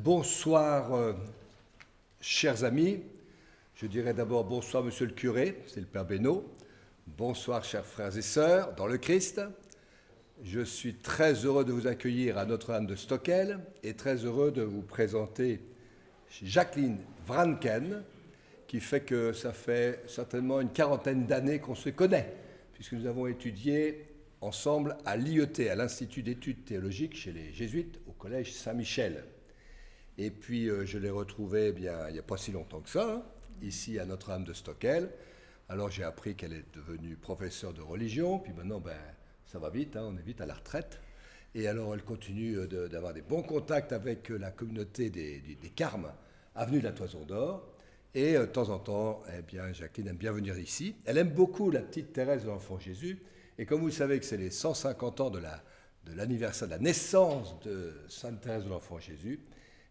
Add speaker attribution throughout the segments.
Speaker 1: Bonsoir, chers amis. Je dirais d'abord bonsoir, monsieur le curé, c'est le Père Benoît. Bonsoir, chers frères et sœurs dans le Christ. Je suis très heureux de vous accueillir à Notre-Dame de Stockel et très heureux de vous présenter Jacqueline Vranken, qui fait que ça fait certainement une quarantaine d'années qu'on se connaît, puisque nous avons étudié ensemble à l'IET, à l'Institut d'études théologiques chez les Jésuites, au Collège Saint-Michel. Et puis je l'ai retrouvée il n'y a pas si longtemps que ça, hein, ici à Notre-Dame de Stockel. Alors j'ai appris qu'elle est devenue professeure de religion, puis maintenant ça va vite, hein, on est vite à la retraite. Et alors elle continue d'avoir des bons contacts avec la communauté des Carmes, avenue de la Toison d'Or. Et de temps en temps, eh bien, Jacqueline aime bien venir ici. Elle aime beaucoup la petite Thérèse de l'Enfant Jésus. Et comme vous savez que c'est les 150 ans de l'anniversaire de la naissance de Sainte Thérèse de l'Enfant Jésus,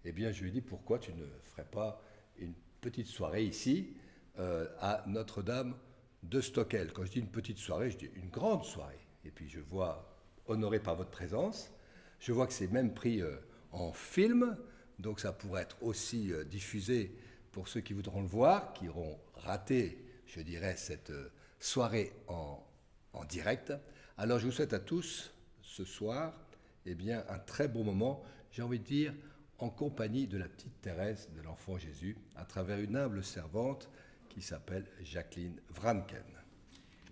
Speaker 1: eh bien, je lui ai dit, pourquoi tu ne ferais pas une petite soirée ici, à Notre-Dame de Stockel. Quand je dis une petite soirée, je dis une grande soirée. Et puis je vois, honoré par votre présence, je vois que c'est même pris en film, donc ça pourrait être aussi diffusé pour ceux qui voudront le voir, qui auront raté, je dirais, cette soirée en direct. Alors je vous souhaite à tous, ce soir, eh bien, un très bon moment, j'ai envie de dire, en compagnie de la petite Thérèse de l'Enfant Jésus, à travers une humble servante qui s'appelle Jacqueline Vranken.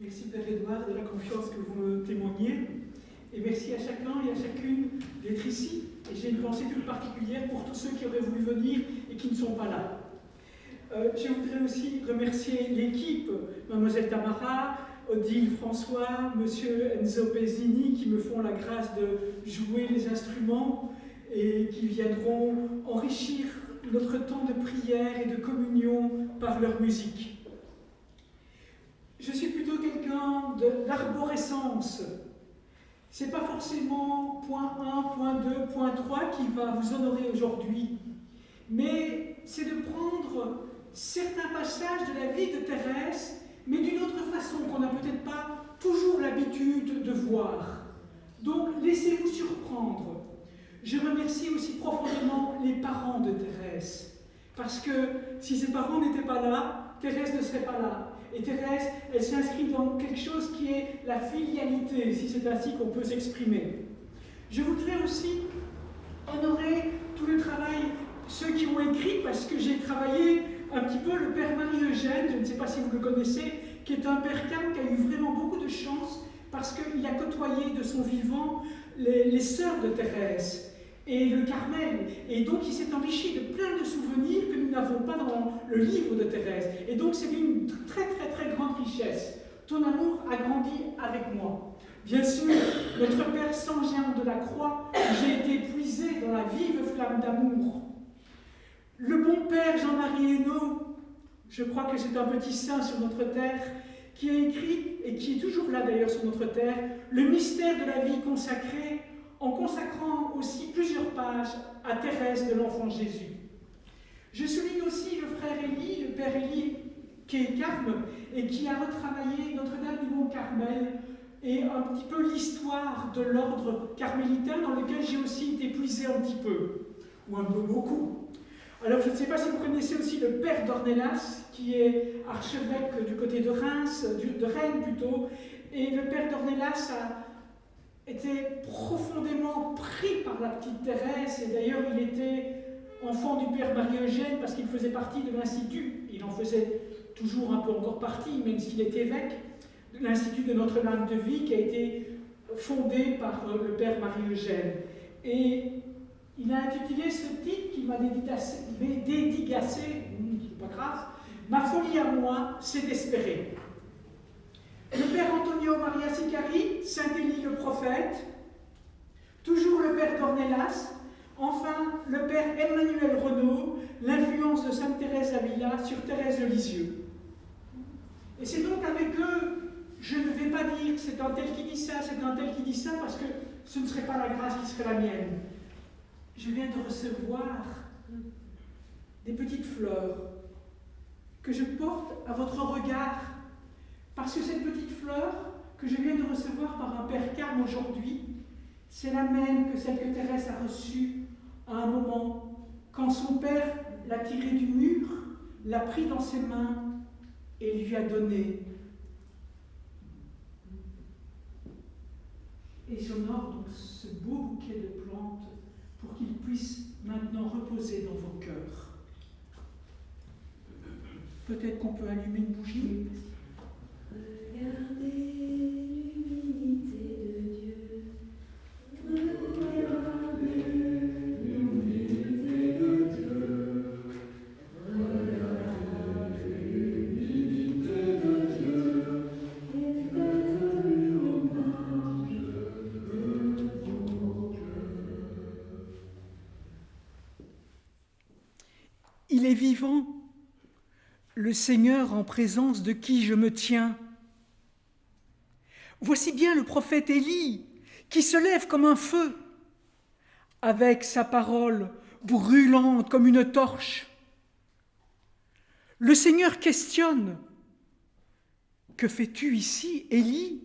Speaker 2: Merci Père Édouard de la confiance que vous me témoignez. Et merci à chacun et à chacune d'être ici. Et j'ai une pensée toute particulière pour tous ceux qui auraient voulu venir et qui ne sont pas là. Je voudrais aussi remercier l'équipe, Mademoiselle Tamara, Odile François, Monsieur Enzo Pezzini, qui me font la grâce de jouer les instruments et qui viendront enrichir notre temps de prière et de communion par leur musique. Je suis plutôt quelqu'un d'arborescence. Ce n'est pas forcément point 1, point 2, point 3 qui va vous honorer aujourd'hui, mais c'est de prendre certains passages de la vie de Thérèse, mais d'une autre façon qu'on n'a peut-être pas toujours l'habitude de voir. Donc laissez-vous surprendre. Je remercie aussi profondément les parents de Thérèse, parce que si ses parents n'étaient pas là, Thérèse ne serait pas là. Et Thérèse, elle s'inscrit dans quelque chose qui est la filialité, si c'est ainsi qu'on peut s'exprimer. Je voudrais aussi honorer tout le travail, ceux qui ont écrit, parce que j'ai travaillé un petit peu le père Marie-Eugène, je ne sais pas si vous le connaissez, qui est un père carme qui a eu vraiment beaucoup de chance, parce qu'il a côtoyé de son vivant les sœurs de Thérèse et le Carmel. Et donc il s'est enrichi de plein de souvenirs que nous n'avons pas dans le livre de Thérèse. Et donc c'est d'une très très très grande richesse. Ton amour a grandi avec moi. Bien sûr, notre Père Saint-Jean de la Croix, j'ai été puisé dans la vive flamme d'amour. Le bon Père Jean-Marie Hainaut, je crois que c'est un petit saint sur notre terre, qui a écrit, et qui est toujours là d'ailleurs sur notre terre, le mystère de la vie consacrée, en consacrant aussi plusieurs pages à Thérèse de l'Enfant Jésus. Je souligne aussi le frère Élie, le père Élie, qui est carme, et qui a retravaillé Notre-Dame du Mont-Carmel, et un petit peu l'histoire de l'ordre carmélitain, dans lequel j'ai aussi été puisé un petit peu, ou un peu beaucoup. Alors, je ne sais pas si vous connaissez aussi le père d'Ornelas, qui est archevêque du côté de Reims, de Rennes plutôt, et le père d'Ornelas a été profondément pris par la petite Thérèse, et d'ailleurs il était enfant du père Marie-Eugène parce qu'il faisait partie de l'Institut, il en faisait toujours un peu encore partie, même s'il est évêque, de l'Institut de Notre-Dame de Vie qui a été fondé par le père Marie-Eugène. Et il a intitulé ce titre qui m'a dédicacé, c'est pas grave, Ma folie à moi, c'est d'espérer. Le père Antonio Maria Sicari, Saint-Élie le prophète, toujours le père d'Ornelas, enfin le père Emmanuel Renaud, l'influence de Sainte Thérèse d'Avila sur Thérèse de Lisieux. Et c'est donc avec eux, je ne vais pas dire c'est un tel qui dit ça, c'est un tel qui dit ça, parce que ce ne serait pas la grâce qui serait la mienne. Je viens de recevoir des petites fleurs que je porte à votre regard, parce que cette petite fleur que je viens de recevoir par un père carme aujourd'hui, c'est la même que celle que Thérèse a reçue à un moment quand son père l'a tiré du mur, l'a pris dans ses mains et lui a donné. Et j'honore donc ce beau bouquet de plantes pour qu'il puisse maintenant reposer dans vos cœurs. Peut-être qu'on peut allumer une bougie.
Speaker 3: Regardez l'humilité de Dieu. Regardez l'humilité de Dieu. Regardez l'humilité de Dieu. Et faites-lui hommage de vos cœurs.
Speaker 2: Il est vivant, le Seigneur en présence de qui je me tiens. Voici bien le prophète Élie qui se lève comme un feu, avec sa parole brûlante comme une torche. Le Seigneur questionne. Que fais-tu ici, Élie ?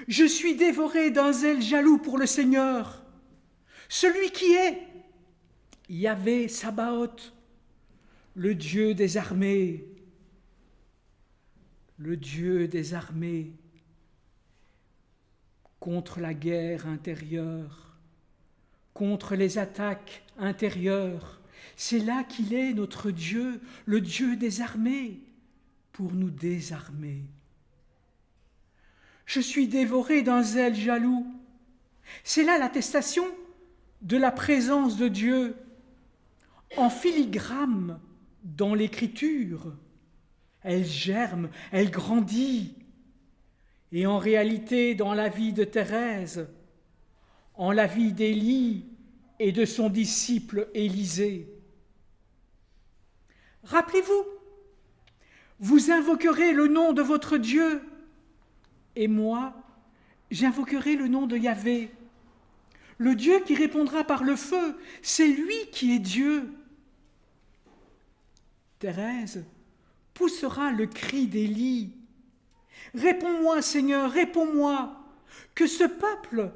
Speaker 2: Je suis dévoré d'un zèle jaloux pour le Seigneur, celui qui est Yahvé Sabaoth, le Dieu des armées, le Dieu des armées, contre la guerre intérieure, contre les attaques intérieures. C'est là qu'il est notre Dieu, le Dieu des armées, pour nous désarmer. Je suis dévoré d'un zèle jaloux. C'est là l'attestation de la présence de Dieu, en filigrane dans l'Écriture. Elle germe, elle grandit. Et en réalité, dans la vie de Thérèse, en la vie d'Élie et de son disciple Élisée. Rappelez-vous, vous invoquerez le nom de votre Dieu, et moi, j'invoquerai le nom de Yahvé. Le Dieu qui répondra par le feu, c'est lui qui est Dieu. Thérèse poussera le cri d'Élie. Réponds-moi, Seigneur, réponds-moi, que ce peuple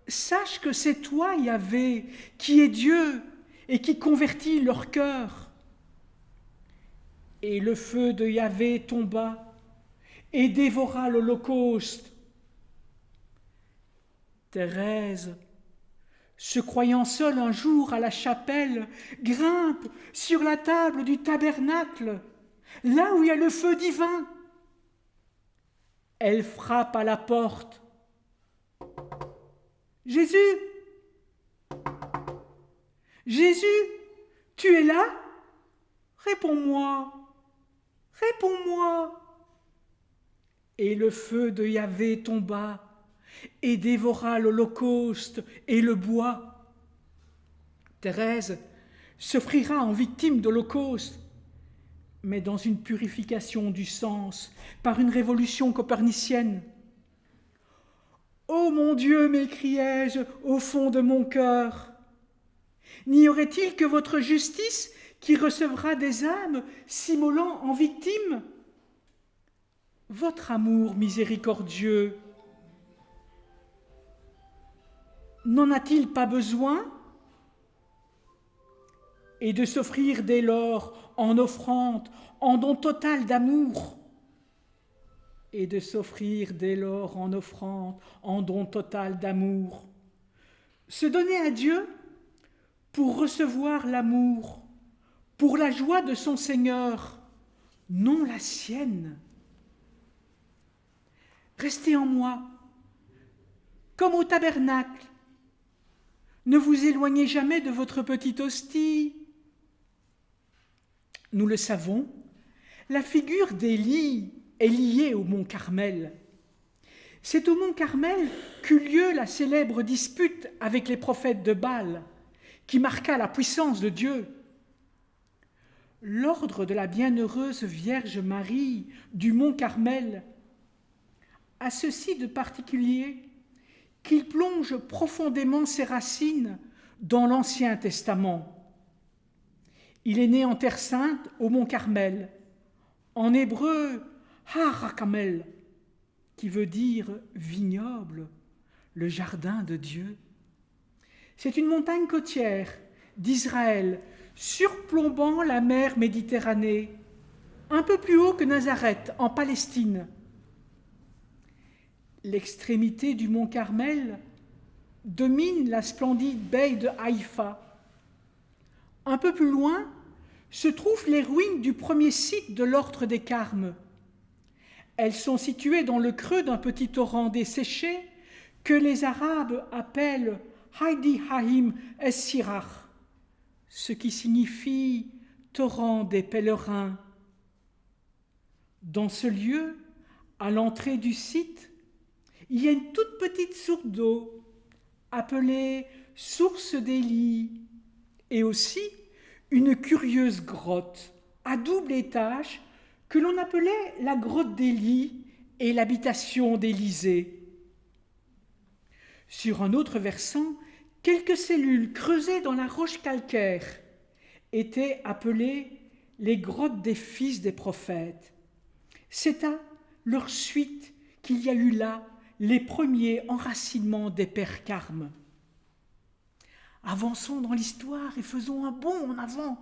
Speaker 2: sache que c'est toi, Yahvé, qui est Dieu et qui convertit leur cœur. Et le feu de Yahvé tomba et dévora l'holocauste. Thérèse, se croyant seule un jour à la chapelle, grimpe sur la table du tabernacle, là où il y a le feu divin. Elle frappe à la porte. « Jésus, Jésus, tu es là ? Réponds-moi, réponds-moi. » Et le feu de Yahvé tomba et dévora l'holocauste et le bois. Thérèse s'offrira en victime d'holocauste, mais dans une purification du sens, par une révolution copernicienne. « Ô mon Dieu, m'écriai-je au fond de mon cœur, n'y aurait-il que votre justice qui recevra des âmes s'immolant en victimes ? Votre amour miséricordieux n'en a-t-il pas besoin ? Et de s'offrir dès lors en offrande, en don total d'amour. Et de s'offrir dès lors en offrande, en don total d'amour. Se donner à Dieu pour recevoir l'amour, pour la joie de son Seigneur, non la sienne. Restez en moi, comme au tabernacle. Ne vous éloignez jamais de votre petite hostie. Nous le savons, la figure d'Élie est liée au mont Carmel. C'est au mont Carmel qu'eut lieu la célèbre dispute avec les prophètes de Baal, qui marqua la puissance de Dieu. L'ordre de la bienheureuse Vierge Marie du mont Carmel a ceci de particulier qu'il plonge profondément ses racines dans l'Ancien Testament. Il est né en Terre Sainte, au mont Carmel, en hébreu Har HaKarmel, qui veut dire vignoble, le jardin de Dieu. C'est une montagne côtière d'Israël, surplombant la mer Méditerranée, un peu plus haut que Nazareth, en Palestine. L'extrémité du mont Carmel domine la splendide baie de Haïfa. Un peu plus loin se trouvent les ruines du premier site de l'ordre des Carmes. Elles sont situées dans le creux d'un petit torrent desséché que les Arabes appellent Haïdi Haïm Es-Sirach, ce qui signifie torrent des pèlerins. Dans ce lieu, à l'entrée du site, il y a une toute petite source d'eau appelée source d'Élie et aussi une curieuse grotte à double étage que l'on appelait la grotte d'Élie et l'habitation d'Élisée. Sur un autre versant, quelques cellules creusées dans la roche calcaire étaient appelées les grottes des fils des prophètes. C'est à leur suite qu'il y a eu là les premiers enracinements des pères Carmes. Avançons dans l'histoire et faisons un bond en avant.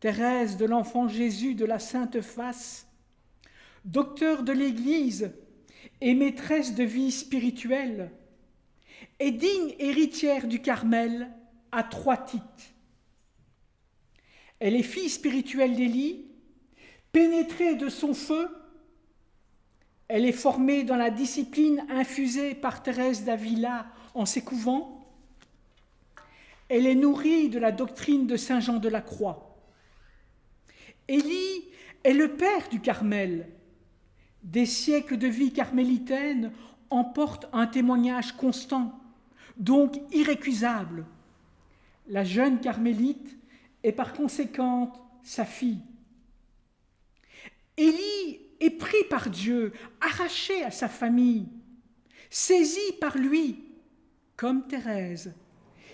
Speaker 2: Thérèse de l'Enfant Jésus de la Sainte Face, docteur de l'Église et maîtresse de vie spirituelle, est digne héritière du Carmel à 3 titres. Elle est fille spirituelle d'Élie, pénétrée de son feu. Elle est formée dans la discipline infusée par Thérèse d'Avila en ses couvents. Elle est nourrie de la doctrine de Saint Jean de la Croix. Élie est le père du Carmel. Des siècles de vie carmélitaine emportent un témoignage constant, donc irrécusable. La jeune carmélite est par conséquent sa fille. Élie est pris par Dieu, arraché à sa famille, saisi par lui, comme Thérèse.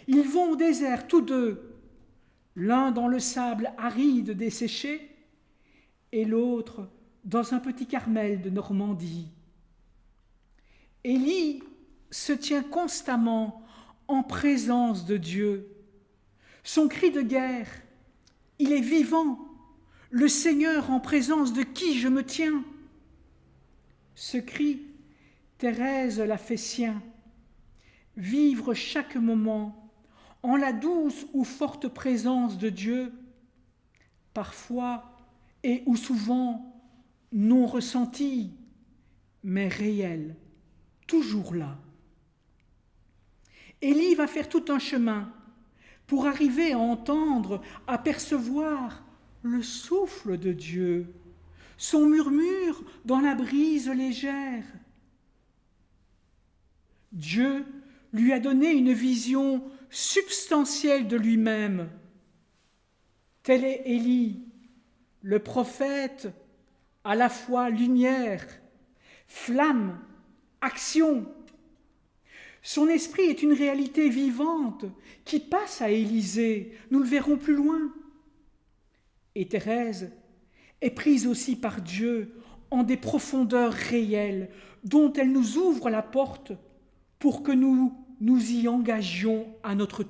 Speaker 2: Ils vont au désert tous deux, l'un dans le sable aride desséché et l'autre dans un petit Carmel de Normandie. Élie se tient constamment en présence de Dieu. Son cri de guerre, il est vivant. Le Seigneur en présence de qui je me tiens. Ce cri, Thérèse l'a fait sien. Vivre chaque moment en la douce ou forte présence de Dieu, parfois et ou souvent non ressentie, mais réelle, toujours là. Élie va faire tout un chemin pour arriver à entendre, à percevoir le souffle de Dieu, son murmure dans la brise légère. Dieu lui a donné une vision substantielle de lui-même. Tel est Élie, le prophète, à la fois lumière, flamme, action. Son esprit est une réalité vivante qui passe à Élisée, nous le verrons plus loin. Et Thérèse est prise aussi par Dieu en des profondeurs réelles dont elle nous ouvre la porte pour que nous nous y engagions à notre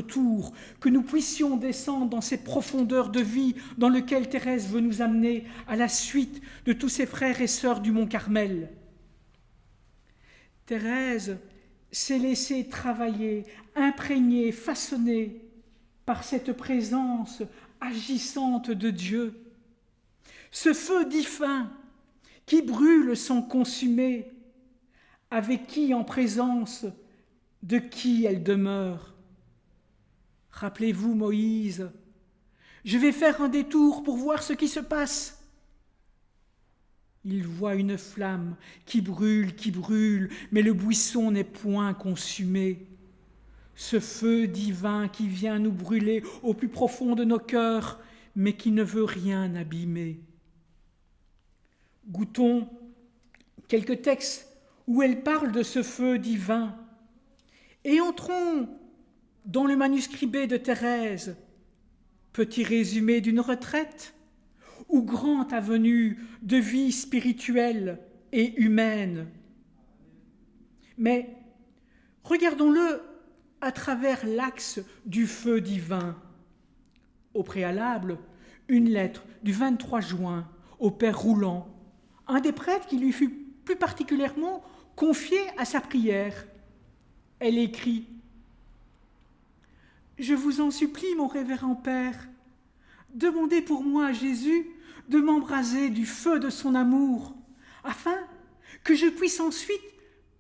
Speaker 2: tour, que nous puissions descendre dans ces profondeurs de vie dans lesquelles Thérèse veut nous amener à la suite de tous ses frères et sœurs du Mont Carmel. Thérèse s'est laissée travailler, imprégnée, façonnée par cette présence agissante de Dieu. Ce feu divin qui brûle sans consumer, avec qui en présence de qui elle demeure. Rappelez-vous Moïse, je vais faire un détour pour voir ce qui se passe. Il voit une flamme qui brûle, mais le buisson n'est point consumé. Ce feu divin qui vient nous brûler au plus profond de nos cœurs, mais qui ne veut rien abîmer. Goûtons quelques textes où elle parle de ce feu divin et entrons dans le manuscrit B de Thérèse, petit résumé d'une retraite ou grande avenue de vie spirituelle et humaine. Mais Regardons-le à travers l'axe du feu divin. Au préalable, une lettre du 23 juin au père Rouland, un des prêtres qui lui fut plus particulièrement confié à sa prière. Elle écrit « Je vous en supplie, mon révérend père, demandez pour moi à Jésus de m'embraser du feu de son amour, afin que je puisse ensuite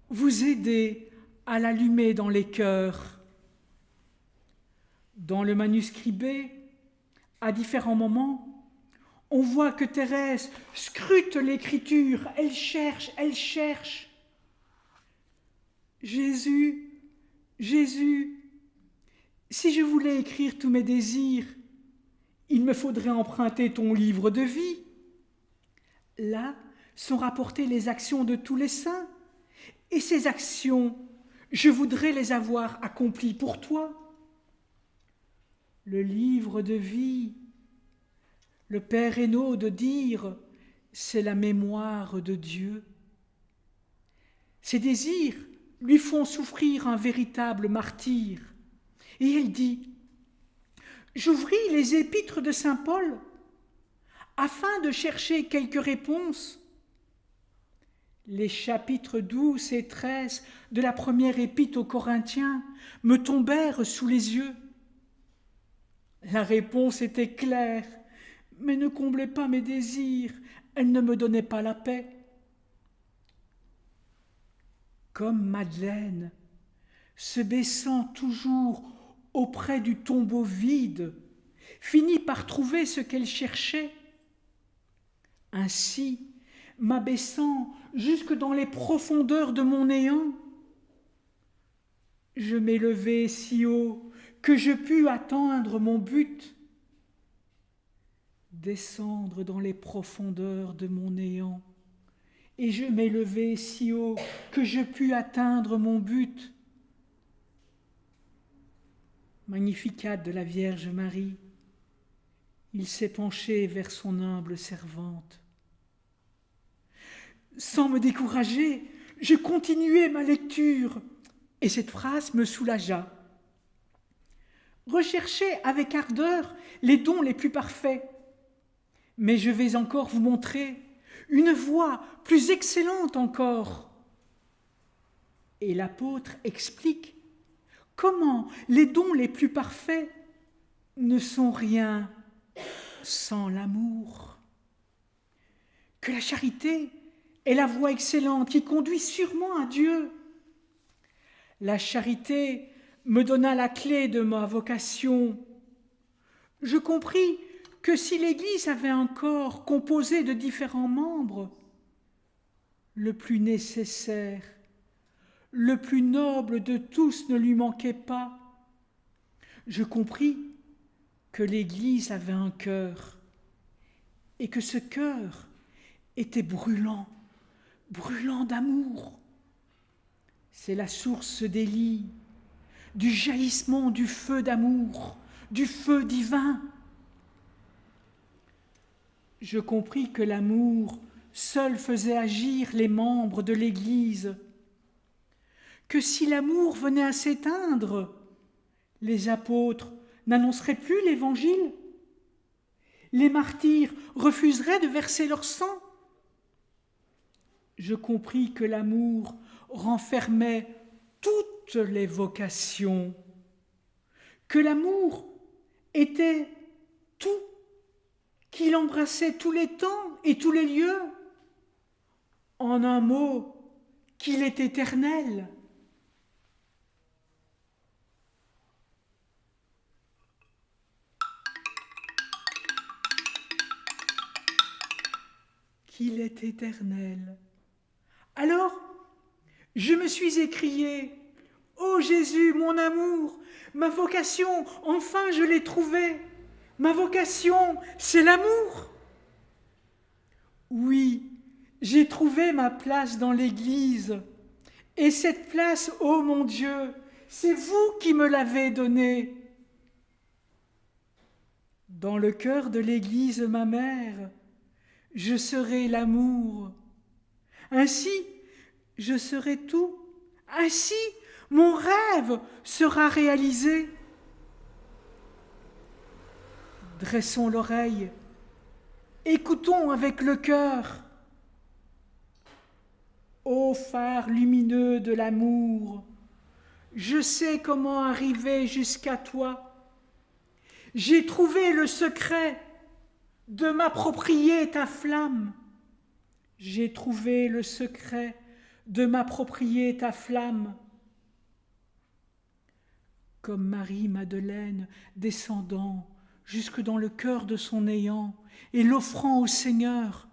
Speaker 2: vous aider à l'allumer dans les cœurs. » Dans le manuscrit B, à différents moments, on voit que Thérèse scrute l'écriture, elle cherche. Jésus, Jésus, si je voulais écrire tous mes désirs, il me faudrait emprunter ton livre de vie. Là sont rapportées les actions de tous les saints, et ces actions, je voudrais les avoir accomplies pour toi. Le livre de vie, le père Hénaud de dire, c'est la mémoire de Dieu. Ses désirs lui font souffrir un véritable martyre. Et elle dit, j'ouvris les épîtres de saint Paul afin de chercher quelques réponses. Les chapitres 12 et 13 de la première épître aux Corinthiens me tombèrent sous les yeux. La réponse était claire, mais ne comblait pas mes désirs, elle ne me donnait pas la paix. Comme Madeleine, se baissant toujours auprès du tombeau vide, finit par trouver ce qu'elle cherchait. Ainsi, m'abaissant jusque dans les profondeurs de mon néant, je m'élevai si haut que je pus atteindre mon but. Descendre dans les profondeurs de mon néant, et je m'élevai si haut que je pus atteindre mon but. Magnificat de la Vierge Marie, il s'est penché vers son humble servante. Sans me décourager, je continuai ma lecture, et cette phrase me soulagea. Recherchez avec ardeur les dons les plus parfaits, mais je vais encore vous montrer une voie plus excellente encore. Et l'apôtre explique comment les dons les plus parfaits ne sont rien sans l'amour. Que la charité est la voie excellente qui conduit sûrement à Dieu. La charité me donna la clé de ma vocation. Je compris que si l'Église avait un corps composé de différents membres, le plus nécessaire, le plus noble de tous ne lui manquait pas. Je compris que l'Église avait un cœur et que ce cœur était brûlant d'amour. C'est la source d'Élie, du jaillissement du feu d'amour, du feu divin. Je compris que l'amour seul faisait agir les membres de l'Église, que si l'amour venait à s'éteindre, les apôtres n'annonceraient plus l'Évangile, les martyrs refuseraient de verser leur sang. Je compris que l'amour renfermait toutes les vocations, que l'amour était tout, qu'il embrassait tous les temps et tous les lieux. En un mot, qu'il est éternel. Qu'il est éternel. Alors, je me suis écrié, « Ô Jésus, mon amour, ma vocation, enfin je l'ai trouvée. Ma vocation, c'est l'amour. » Oui, j'ai trouvé ma place dans l'Église. Et cette place, ô mon Dieu, c'est vous qui me l'avez donnée. Dans le cœur de l'Église, ma mère, je serai l'amour. Ainsi, je serai tout. Ainsi, Mon rêve sera réalisé. Dressons l'oreille, écoutons avec le cœur. Ô phare lumineux de l'amour, je sais comment arriver jusqu'à toi. J'ai trouvé le secret de m'approprier ta flamme. J'ai trouvé le secret de m'approprier ta flamme. Comme Marie-Madeleine descendant jusque dans le cœur de son néant et l'offrant au Seigneur,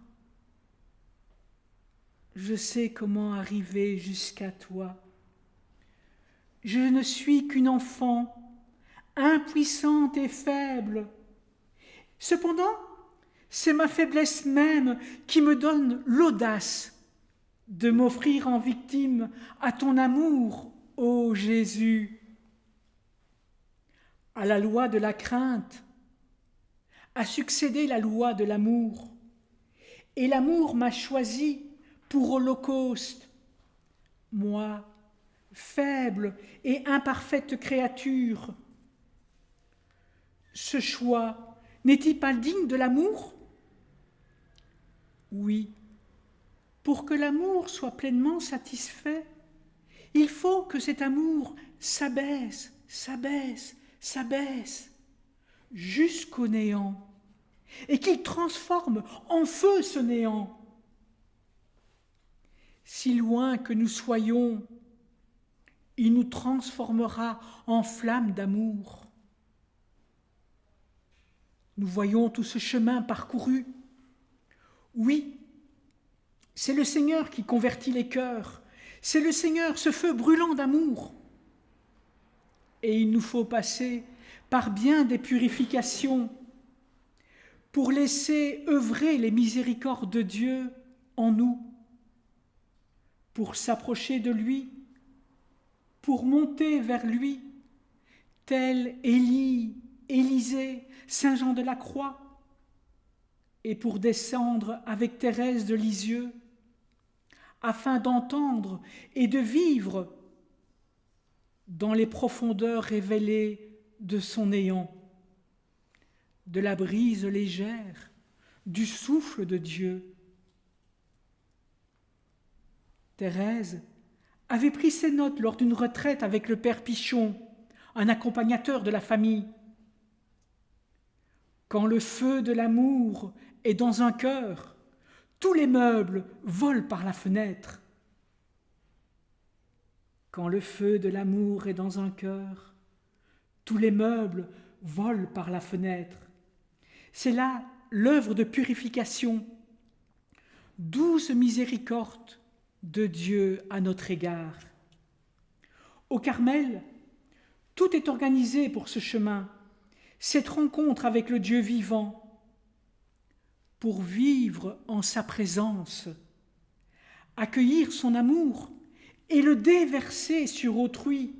Speaker 2: je sais comment arriver jusqu'à toi. Je ne suis qu'une enfant, impuissante et faible. Cependant, c'est ma faiblesse même qui me donne l'audace de m'offrir en victime à ton amour, ô Jésus. À la loi de la crainte a succédé la loi de l'amour, et l'amour m'a choisi pour holocauste. Moi, faible et imparfaite créature, ce choix n'est-il pas digne de l'amour? Oui, pour que l'amour soit pleinement satisfait, il faut que cet amour s'abaisse, s'abaisse, s'abaisse jusqu'au néant, et qu'il transforme en feu ce néant. Si loin que nous soyons, il nous transformera en flamme d'amour. Nous voyons tout ce chemin parcouru. Oui, c'est le Seigneur qui convertit les cœurs. C'est le Seigneur, ce feu brûlant d'amour. Et il nous faut passer par bien des purifications pour laisser œuvrer les miséricordes de Dieu en nous, pour s'approcher de lui, pour monter vers lui, tel Élie, Élisée, Saint Jean de la Croix, et pour descendre avec Thérèse de Lisieux, afin d'entendre et de vivre dans les profondeurs révélées de son néant, de la brise légère, du souffle de Dieu. Thérèse avait pris ses notes lors d'une retraite avec le père Pichon, un accompagnateur de la famille. Quand le feu de l'amour est dans un cœur, tous les meubles volent par la fenêtre. Quand le feu de l'amour est dans un cœur, tous les meubles volent par la fenêtre. C'est là l'œuvre de purification, douce miséricorde de Dieu à notre égard. Au Carmel, tout est organisé pour ce chemin, cette rencontre avec le Dieu vivant, pour vivre en sa présence, accueillir son amour et le déverser sur autrui.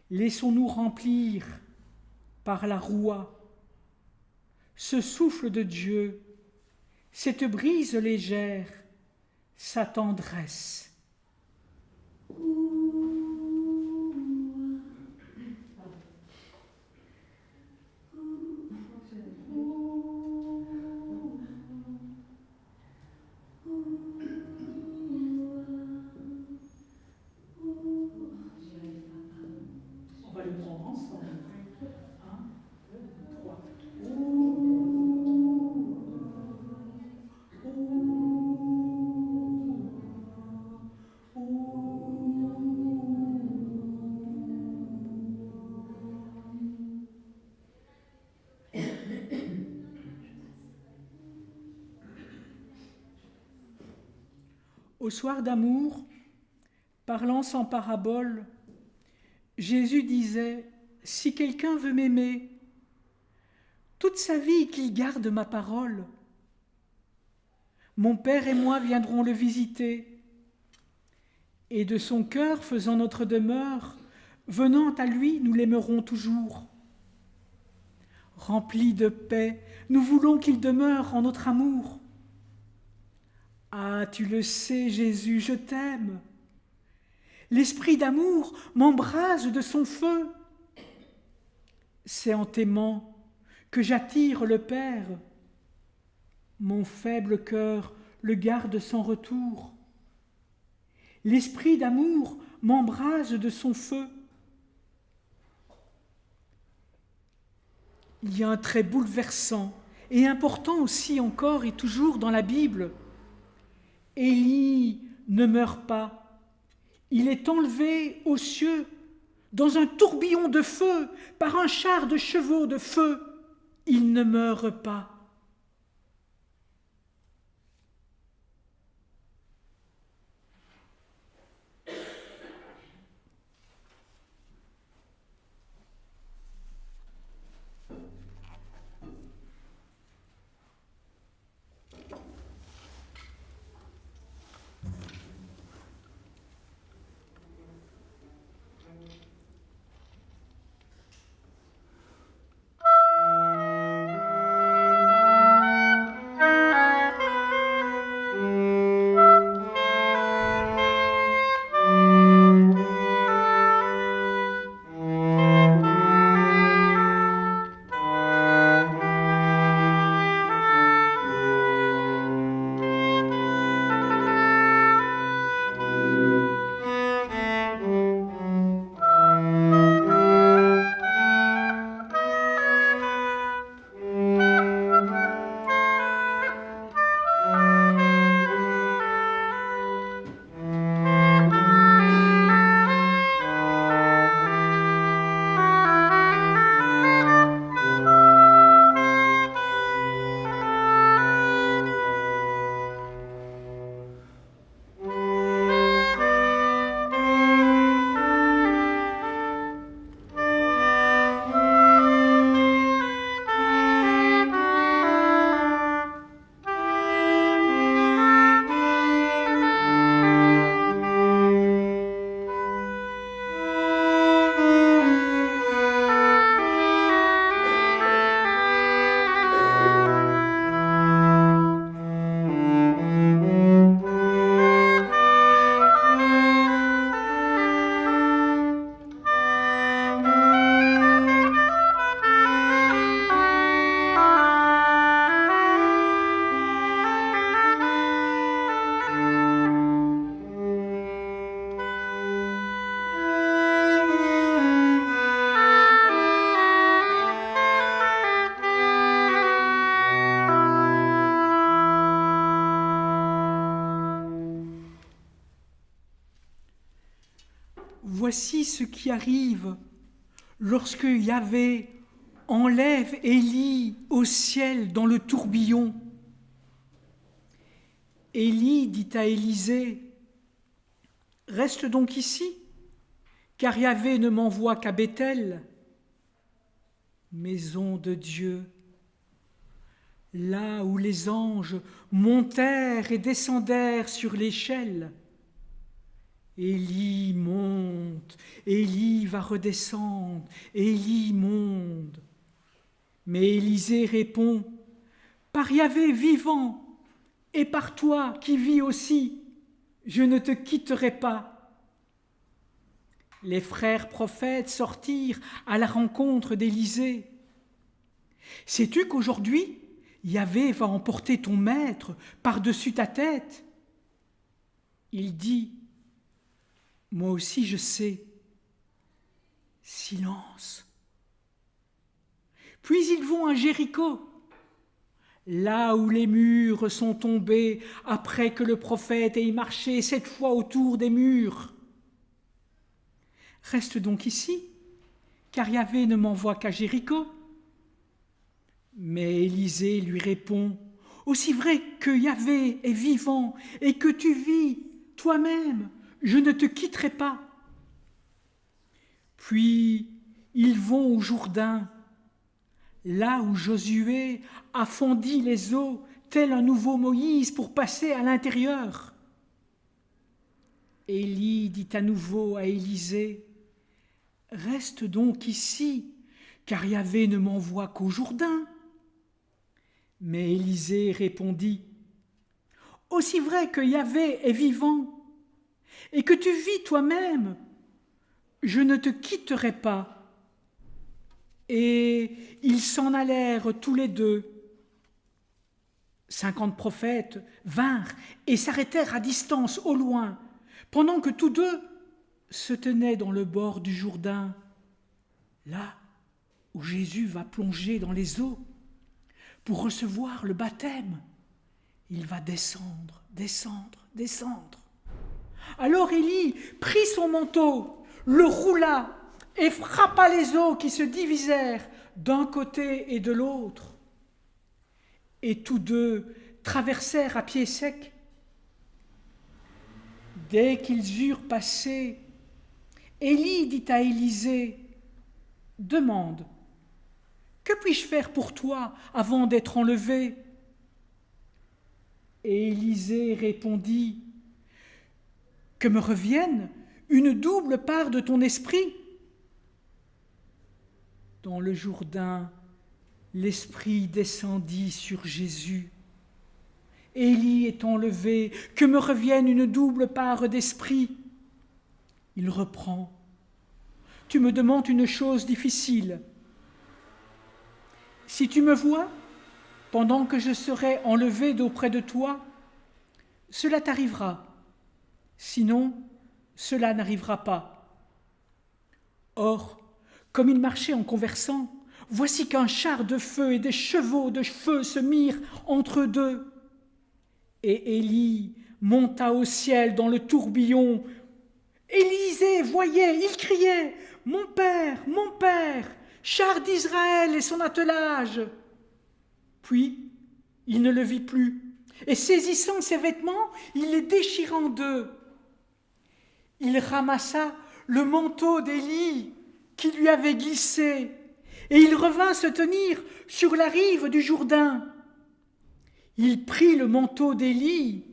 Speaker 2: Laissons-nous remplir par la roua, ce souffle de Dieu, cette brise légère, sa tendresse. On va le prendre ensemble. 1, 2, 3. Au soir d'amour, parlant sans parabole, Jésus disait « Si quelqu'un veut m'aimer, toute sa vie qu'il garde ma parole. Mon Père et moi viendrons le visiter, et de son cœur faisant notre demeure, venant à lui, nous l'aimerons toujours. Remplis de paix, nous voulons qu'il demeure en notre amour. Ah, tu le sais, Jésus, je t'aime. L'esprit d'amour m'embrase de son feu. C'est en t'aimant que j'attire le Père. Mon faible cœur le garde sans retour. L'esprit d'amour m'embrase de son feu. Il y a un trait bouleversant et important aussi encore et toujours dans la Bible. Élie ne meurt pas. Il est enlevé aux cieux dans un tourbillon de feu par un char de chevaux de feu. Il ne meurt pas. Voici ce qui arrive lorsque Yahvé enlève Élie au ciel dans le tourbillon. Élie dit à Élisée, « Reste donc ici, car Yahvé ne m'envoie qu'à Béthel, maison de Dieu, là où les anges montèrent et descendèrent sur l'échelle. Élie monte, Élie va redescendre, Élie monte. » Mais Élisée répond, « Par Yahvé vivant, et par toi qui vis aussi, je ne te quitterai pas. » Les frères prophètes sortirent à la rencontre d'Élisée. « Sais-tu qu'aujourd'hui, Yahvé va emporter ton maître par-dessus ta tête ?» Il dit, « Moi aussi je sais. » Silence. Puis ils vont à Jéricho, là où les murs sont tombés après que le prophète ait marché 7 fois autour des murs. « Reste donc ici, car Yahvé ne m'envoie qu'à Jéricho. » Mais Élisée lui répond, « Aussi vrai que Yahvé est vivant et que tu vis toi-même, je ne te quitterai pas. » Puis ils vont au Jourdain, là où Josué a fondi les eaux, tel un nouveau Moïse, pour passer à l'intérieur. Élie dit à nouveau à Élisée, « Reste donc ici, car Yahvé ne m'envoie qu'au Jourdain. » Mais Élisée répondit, « Aussi vrai que Yahvé est vivant, et que tu vis toi-même, je ne te quitterai pas. » Et ils s'en allèrent tous les deux. 50 prophètes vinrent et s'arrêtèrent à distance, au loin, pendant que tous deux se tenaient dans le bord du Jourdain, là où Jésus va plonger dans les eaux pour recevoir le baptême. Il va descendre, descendre, descendre. Alors Élie prit son manteau, le roula et frappa les eaux qui se divisèrent d'un côté et de l'autre. Et tous deux traversèrent à pied sec. Dès qu'ils eurent passé, Élie dit à Élisée, « Demande, que puis-je faire pour toi avant d'être enlevé ?» Et Élisée répondit, « Que me revienne une double part de ton esprit. » Dans le Jourdain, l'Esprit descendit sur Jésus. Élie est enlevé, que me revienne une double part d'esprit. Il reprend. Tu me demandes une chose difficile. Si tu me vois, pendant que je serai enlevé d'auprès de toi, cela t'arrivera. Sinon, cela n'arrivera pas. Or, comme il marchait en conversant, voici qu'un char de feu et des chevaux de feu se mirent entre eux deux. Et Élie monta au ciel dans le tourbillon. Élisée voyait, il criait, « Mon père, char d'Israël et son attelage !» Puis, il ne le vit plus, et saisissant ses vêtements, il les déchira en deux. Il ramassa le manteau d'Élie qui lui avait glissé, et il revint se tenir sur la rive du Jourdain. Il prit le manteau d'Élie.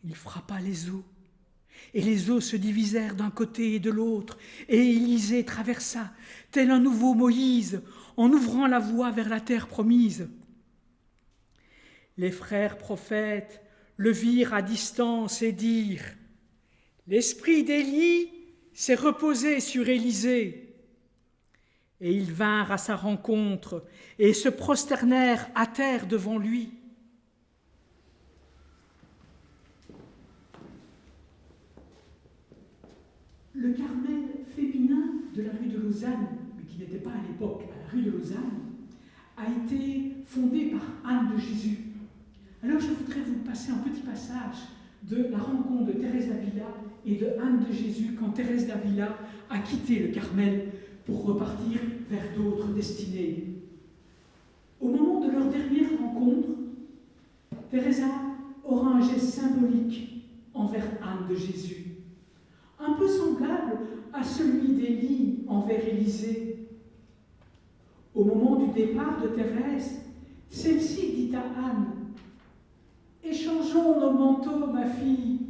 Speaker 2: Il frappa les eaux, et les eaux se divisèrent d'un côté et de l'autre, et Élisée traversa, tel un nouveau Moïse, en ouvrant la voie vers la terre promise. Les frères prophètes le virent à distance et dirent, « L'esprit d'Élie s'est reposé sur Élisée. » Et ils vinrent à sa rencontre et se prosternèrent à terre devant lui. Le Carmel féminin de la rue de Lausanne, mais qui n'était pas à l'époque à la rue de Lausanne, a été fondé par Anne de Jésus. Alors je voudrais vous passer un petit passage de la rencontre de Thérèse d'Avila et de Anne de Jésus quand Thérèse d'Avila a quitté le Carmel pour repartir vers d'autres destinées. Au moment de leur dernière rencontre, Thérèse aura un geste symbolique envers Anne de Jésus, un peu semblable à celui d'Élie envers Élisée. Au moment du départ de Thérèse, celle-ci dit à Anne, « Échangeons nos manteaux, ma fille.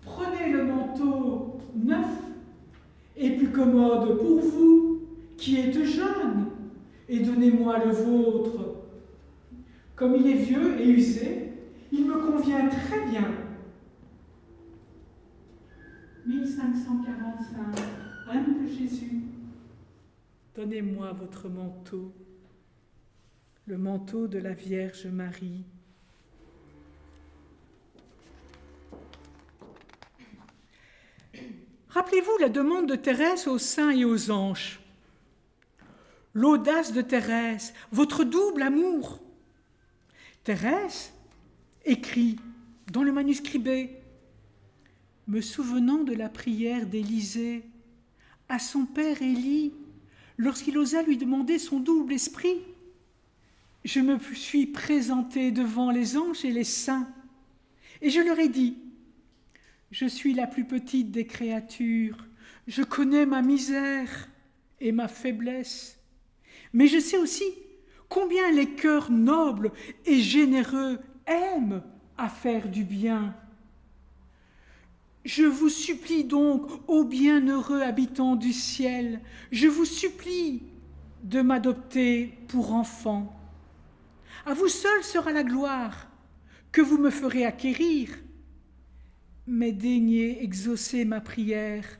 Speaker 2: Prenez le manteau neuf et plus commode pour vous, qui êtes jeune, et donnez-moi le vôtre. Comme il est vieux et usé, il me convient très bien. » 1545, Anne de Jésus. Donnez-moi votre manteau, le manteau de la Vierge Marie. Rappelez-vous la demande de Thérèse aux saints et aux anges. L'audace de Thérèse, votre double amour. Thérèse écrit dans le manuscrit B, me souvenant de la prière d'Élisée à son père Élie, lorsqu'il osa lui demander son double esprit, je me suis présentée devant les anges et les saints, et je leur ai dit, je suis la plus petite des créatures, je connais ma misère et ma faiblesse, mais je sais aussi combien les cœurs nobles et généreux aiment à faire du bien. Je vous supplie donc, ô bienheureux habitants du ciel, je vous supplie de m'adopter pour enfant. À vous seul sera la gloire que vous me ferez acquérir, mais daignez exaucer ma prière.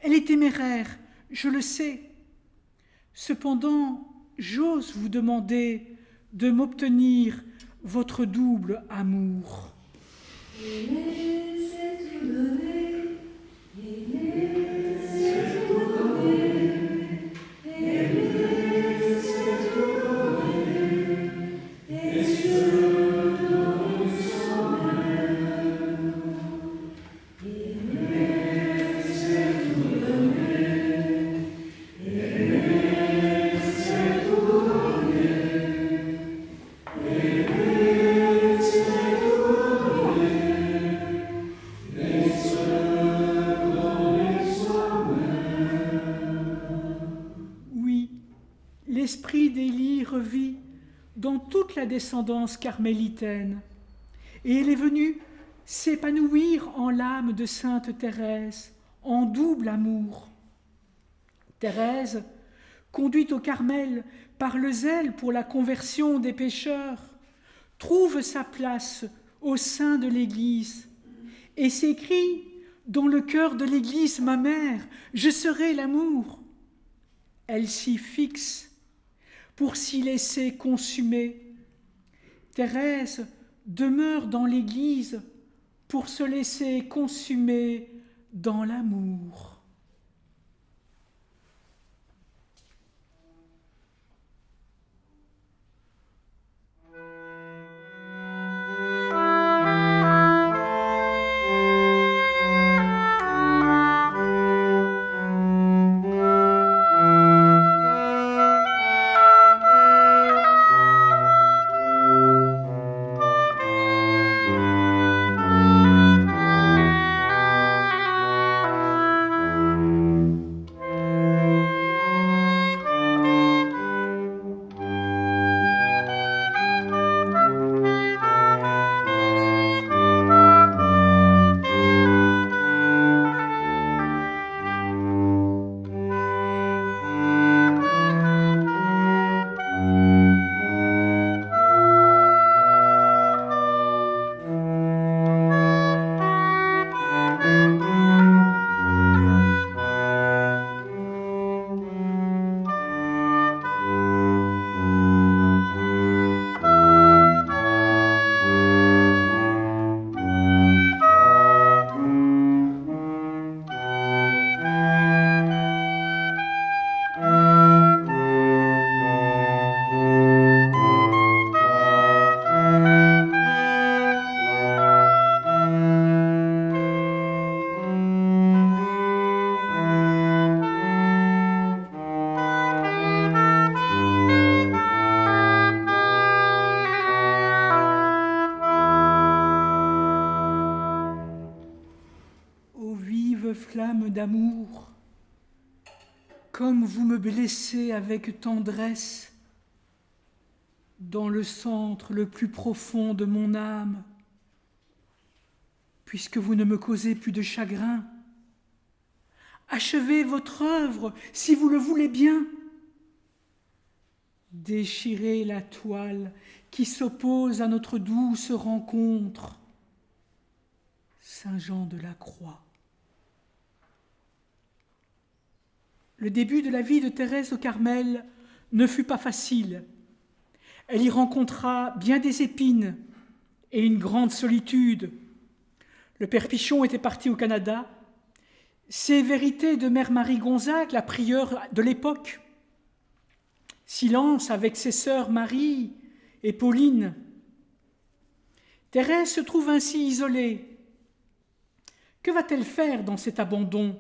Speaker 2: Elle est téméraire, je le sais. Cependant, j'ose vous demander de m'obtenir votre double amour. L'esprit d'Élie revit dans toute la descendance carmélitaine, et elle est venue s'épanouir en l'âme de sainte Thérèse, en double amour. Thérèse, conduite au Carmel par le zèle pour la conversion des pécheurs, trouve sa place au sein de l'Église et s'écrie dans le cœur de l'Église, ma mère, je serai l'amour. Elle s'y fixe pour s'y laisser consumer. Thérèse demeure dans l'Église pour se laisser consumer dans l'amour. Flamme d'amour, comme vous me blessez avec tendresse dans le centre le plus profond de mon âme, puisque vous ne me causez plus de chagrin. Achevez votre œuvre si vous le voulez bien. Déchirez la toile qui s'oppose à notre douce rencontre. Saint Jean de la Croix. Le début de la vie de Thérèse au Carmel ne fut pas facile. Elle y rencontra bien des épines et une grande solitude. Le père Pichon était parti au Canada. Ces vérités de mère Marie Gonzague, la prieure de l'époque. Silence avec ses sœurs Marie et Pauline. Thérèse se trouve ainsi isolée. Que va-t-elle faire dans cet abandon ?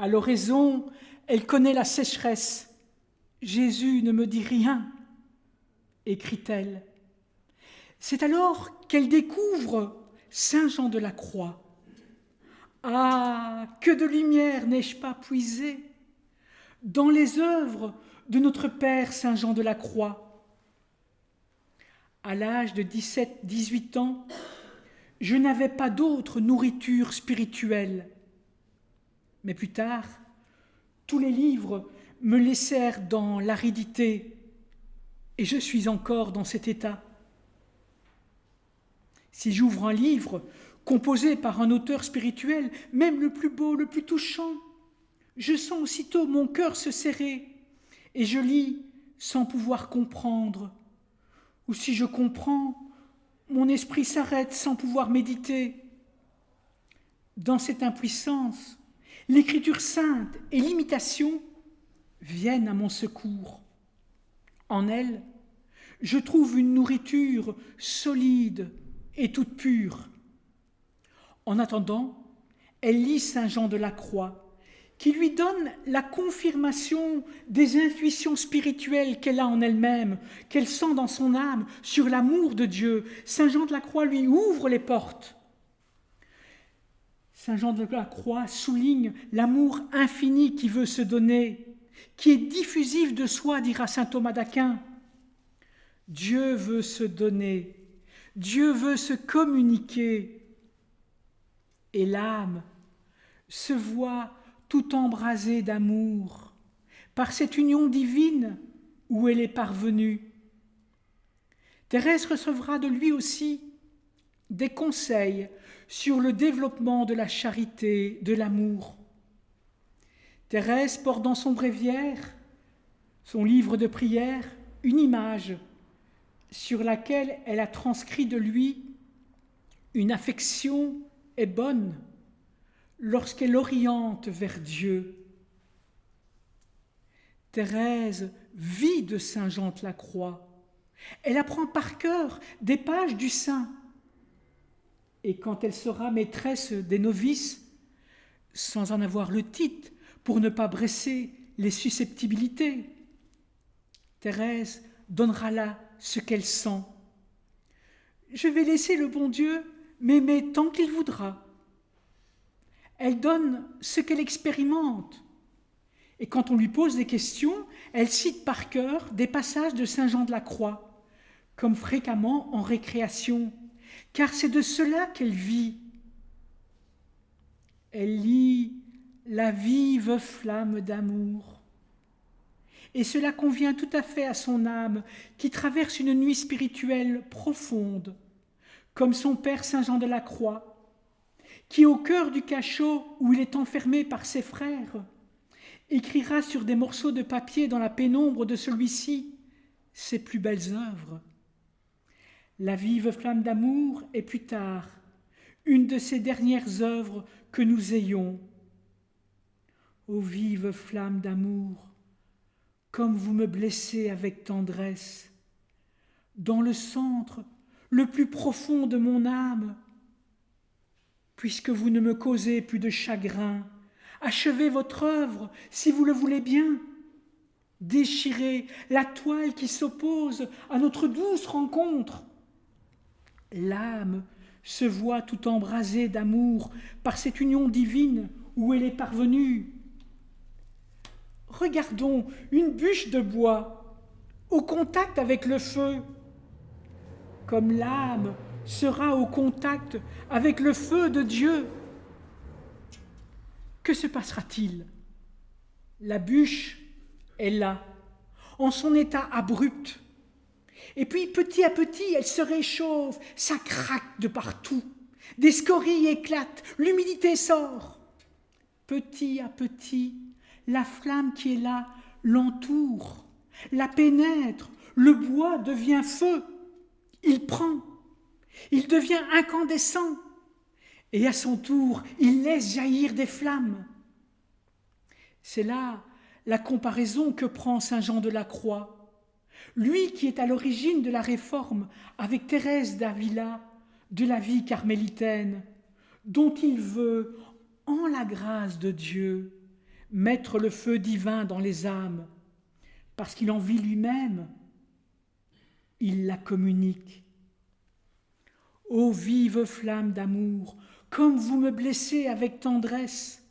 Speaker 2: À l'oraison, elle connaît la sécheresse. Jésus ne me dit rien, écrit-elle. C'est alors qu'elle découvre Saint Jean de la Croix. Ah, que de lumière n'ai-je pas puisé dans les œuvres de notre Père Saint Jean de la Croix. À l'âge de 17-18 ans, je n'avais pas d'autre nourriture spirituelle. Mais plus tard, tous les livres me laissèrent dans l'aridité et je suis encore dans cet état. Si j'ouvre un livre composé par un auteur spirituel, même le plus beau, le plus touchant, je sens aussitôt mon cœur se serrer et je lis sans pouvoir comprendre. Ou si je comprends, mon esprit s'arrête sans pouvoir méditer. Dans cette impuissance, l'Écriture sainte et l'imitation viennent à mon secours. En elle, je trouve une nourriture solide et toute pure. En attendant, elle lit Saint Jean de la Croix, qui lui donne la confirmation des intuitions spirituelles qu'elle a en elle-même, qu'elle sent dans son âme sur l'amour de Dieu. Saint Jean de la Croix lui ouvre les portes. Saint Jean de la Croix souligne l'amour infini qui veut se donner, qui est diffusif de soi, dira saint Thomas d'Aquin. Dieu veut se donner, Dieu veut se communiquer, et l'âme se voit tout embrasée d'amour par cette union divine où elle est parvenue. Thérèse recevra de lui aussi des conseils sur le développement de la charité, de l'amour. Thérèse porte dans son bréviaire, son livre de prière, une image sur laquelle elle a transcrit de lui une affection est bonne lorsqu'elle oriente vers Dieu. Thérèse vit de Saint Jean de la Croix. Elle apprend par cœur des pages du saint. Et quand elle sera maîtresse des novices, sans en avoir le titre pour ne pas blesser les susceptibilités, Thérèse donnera là ce qu'elle sent. Je vais laisser le bon Dieu m'aimer tant qu'il voudra. Elle donne ce qu'elle expérimente. Et quand on lui pose des questions, elle cite par cœur des passages de Saint Jean de la Croix, comme fréquemment en récréation, car c'est de cela qu'elle vit. Elle lit la vive flamme d'amour. Et cela convient tout à fait à son âme qui traverse une nuit spirituelle profonde, comme son père Saint Jean de la Croix, qui au cœur du cachot où il est enfermé par ses frères, écrira sur des morceaux de papier dans la pénombre de celui-ci ses plus belles œuvres. La vive flamme d'amour est plus tard une de ces dernières œuvres que nous ayons. Ô vive flamme d'amour, comme vous me blessez avec tendresse, dans le centre le plus profond de mon âme, puisque vous ne me causez plus de chagrin, achevez votre œuvre si vous le voulez bien. Déchirez la toile qui s'oppose à notre douce rencontre. L'âme se voit tout embrasée d'amour par cette union divine où elle est parvenue. Regardons une bûche de bois au contact avec le feu. Comme l'âme sera au contact avec le feu de Dieu, que se passera-t-il? La bûche est là, en son état abrupt. Et puis, petit à petit, elle se réchauffe, ça craque de partout. Des scories éclatent, l'humidité sort. Petit à petit, la flamme qui est là l'entoure, la pénètre, le bois devient feu. Il prend, il devient incandescent. Et à son tour, il laisse jaillir des flammes. C'est là la comparaison que prend Saint Jean de la Croix. Lui qui est à l'origine de la réforme avec Thérèse d'Avila de la vie carmélitaine, dont il veut, en la grâce de Dieu, mettre le feu divin dans les âmes, parce qu'il en vit lui-même, il la communique. Ô vive flamme d'amour, comme vous me blessez avec tendresse,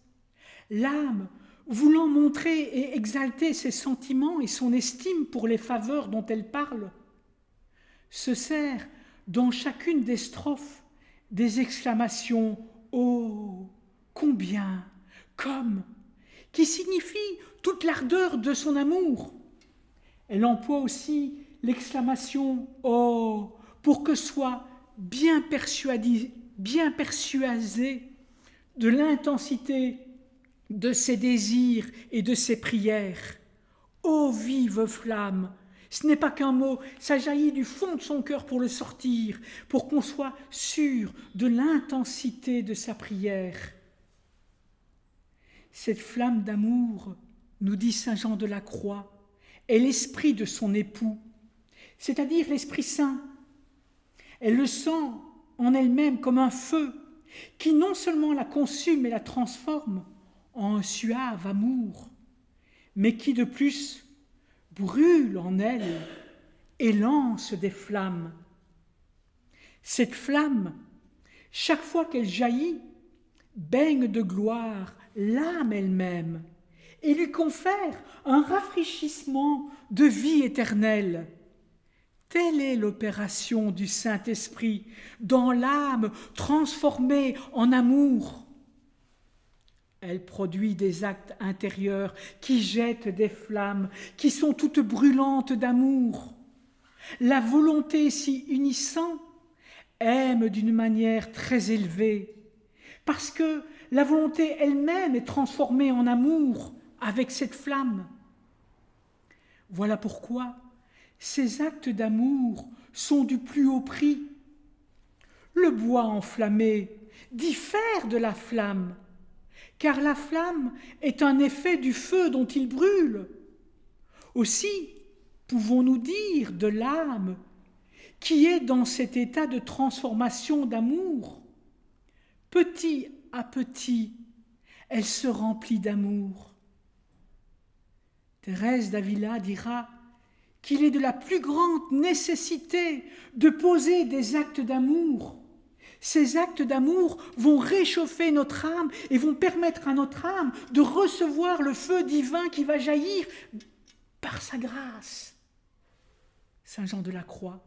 Speaker 2: l'âme, voulant montrer et exalter ses sentiments et son estime pour les faveurs dont elle parle, se sert dans chacune des strophes des exclamations « Oh, combien !» comme, qui signifie toute l'ardeur de son amour. Elle emploie aussi l'exclamation « Oh !» pour que soit bien persuadé de l'intensité de ses désirs et de ses prières. Ô vive flamme! Ce n'est pas qu'un mot, ça jaillit du fond de son cœur pour le sortir, pour qu'on soit sûr de l'intensité de sa prière. Cette flamme d'amour, nous dit saint Jean de la Croix, est l'esprit de son époux, c'est-à-dire l'Esprit Saint. Elle le sent en elle-même comme un feu qui non seulement la consume et la transforme en un suave amour, mais qui de plus brûle en elle et lance des flammes. Cette flamme, chaque fois qu'elle jaillit, baigne de gloire l'âme elle-même et lui confère un rafraîchissement de vie éternelle. Telle est l'opération du Saint-Esprit dans l'âme transformée en amour. Elle produit des actes intérieurs qui jettent des flammes, qui sont toutes brûlantes d'amour. La volonté s'y unissant aime d'une manière très élevée, parce que la volonté elle-même est transformée en amour avec cette flamme. Voilà pourquoi ces actes d'amour sont du plus haut prix. Le bois enflammé diffère de la flamme, car la flamme est un effet du feu dont il brûle. Aussi, pouvons-nous dire de l'âme qui est dans cet état de transformation d'amour. Petit à petit, elle se remplit d'amour. Thérèse d'Avila dira qu'il est de la plus grande nécessité de poser des actes d'amour. Ces actes d'amour vont réchauffer notre âme et vont permettre à notre âme de recevoir le feu divin qui va jaillir par sa grâce. Saint Jean de la Croix,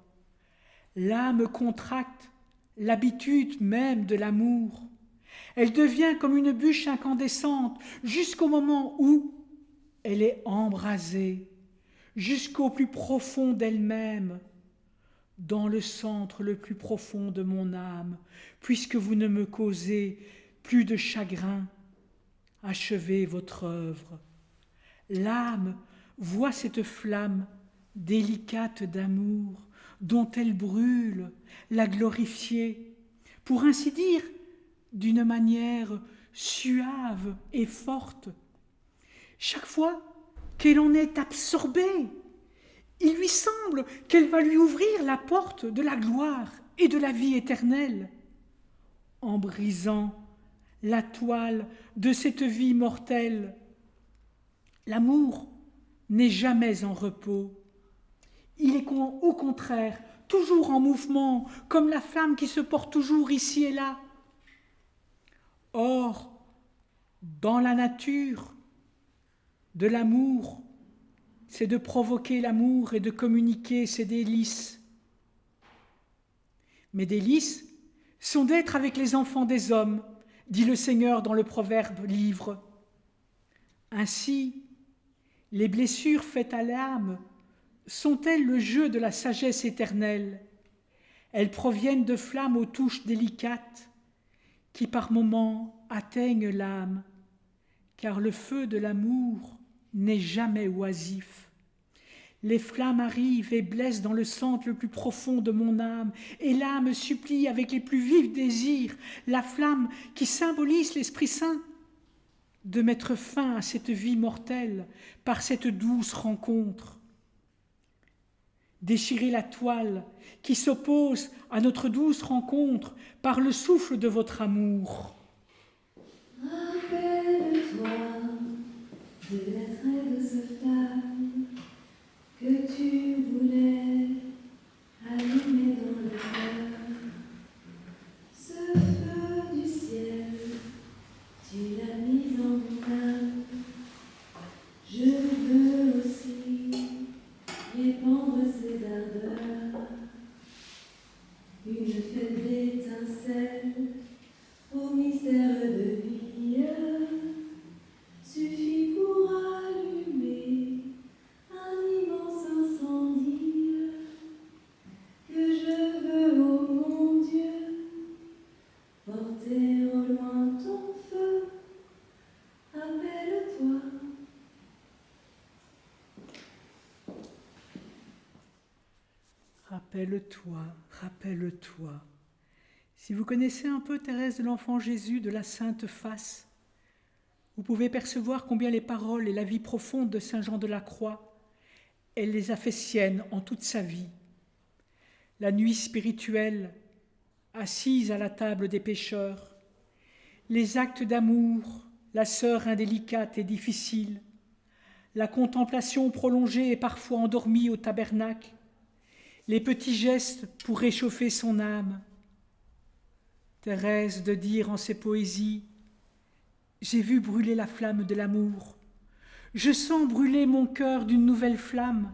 Speaker 2: l'âme contracte l'habitude même de l'amour. Elle devient comme une bûche incandescente jusqu'au moment où elle est embrasée, jusqu'au plus profond d'elle-même, dans le centre le plus profond de mon âme, puisque vous ne me causez plus de chagrin, achevez votre œuvre. L'âme voit cette flamme délicate d'amour dont elle brûle, la glorifier, pour ainsi dire, d'une manière suave et forte. Chaque fois qu'elle en est absorbée, il lui semble qu'elle va lui ouvrir la porte de la gloire et de la vie éternelle. En brisant la toile de cette vie mortelle, l'amour n'est jamais en repos. Il est au contraire toujours en mouvement, comme la flamme qui se porte toujours ici et là. Or, dans la nature de l'amour, c'est de provoquer l'amour et de communiquer ses délices. Mes délices sont d'être avec les enfants des hommes, dit le Seigneur dans le proverbe livre. Ainsi, les blessures faites à l'âme sont-elles le jeu de la sagesse éternelle? Elles proviennent de flammes aux touches délicates qui par moments atteignent l'âme, car le feu de l'amour n'est jamais oisif. Les flammes arrivent et blessent dans le centre le plus profond de mon âme, et l'âme supplie avec les plus vifs désirs la flamme qui symbolise l'Esprit Saint de mettre fin à cette vie mortelle par cette douce rencontre. Déchirez la toile qui s'oppose à notre douce rencontre par le souffle de votre amour.
Speaker 3: Rappelle-toi de l'attrait de ce flamme que tu voulais allumer dans le cœur. Ce feu du ciel, tu l'as mis en mon âme. Je veux aussi répandre ses ardeurs. une faible étincelle au mystère de vie suffit pour allumer un immense incendie que je veux, ô mon Dieu, porter au loin ton feu. Rappelle-toi.
Speaker 2: Rappelle-toi, rappelle-toi. Si vous connaissez un peu Thérèse de l'Enfant Jésus de la Sainte Face, vous pouvez percevoir combien les paroles et la vie profonde de Saint Jean de la Croix, elle les a fait siennes en toute sa vie. La nuit spirituelle, assise à la table des pécheurs, les actes d'amour, la sœur indélicate et difficile, la contemplation prolongée et parfois endormie au tabernacle, les petits gestes pour réchauffer son âme. Thérèse de dire en ses poésies « J'ai vu brûler la flamme de l'amour, je sens brûler mon cœur d'une nouvelle flamme.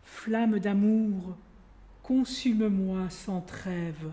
Speaker 2: Flamme d'amour, consume-moi sans trêve. »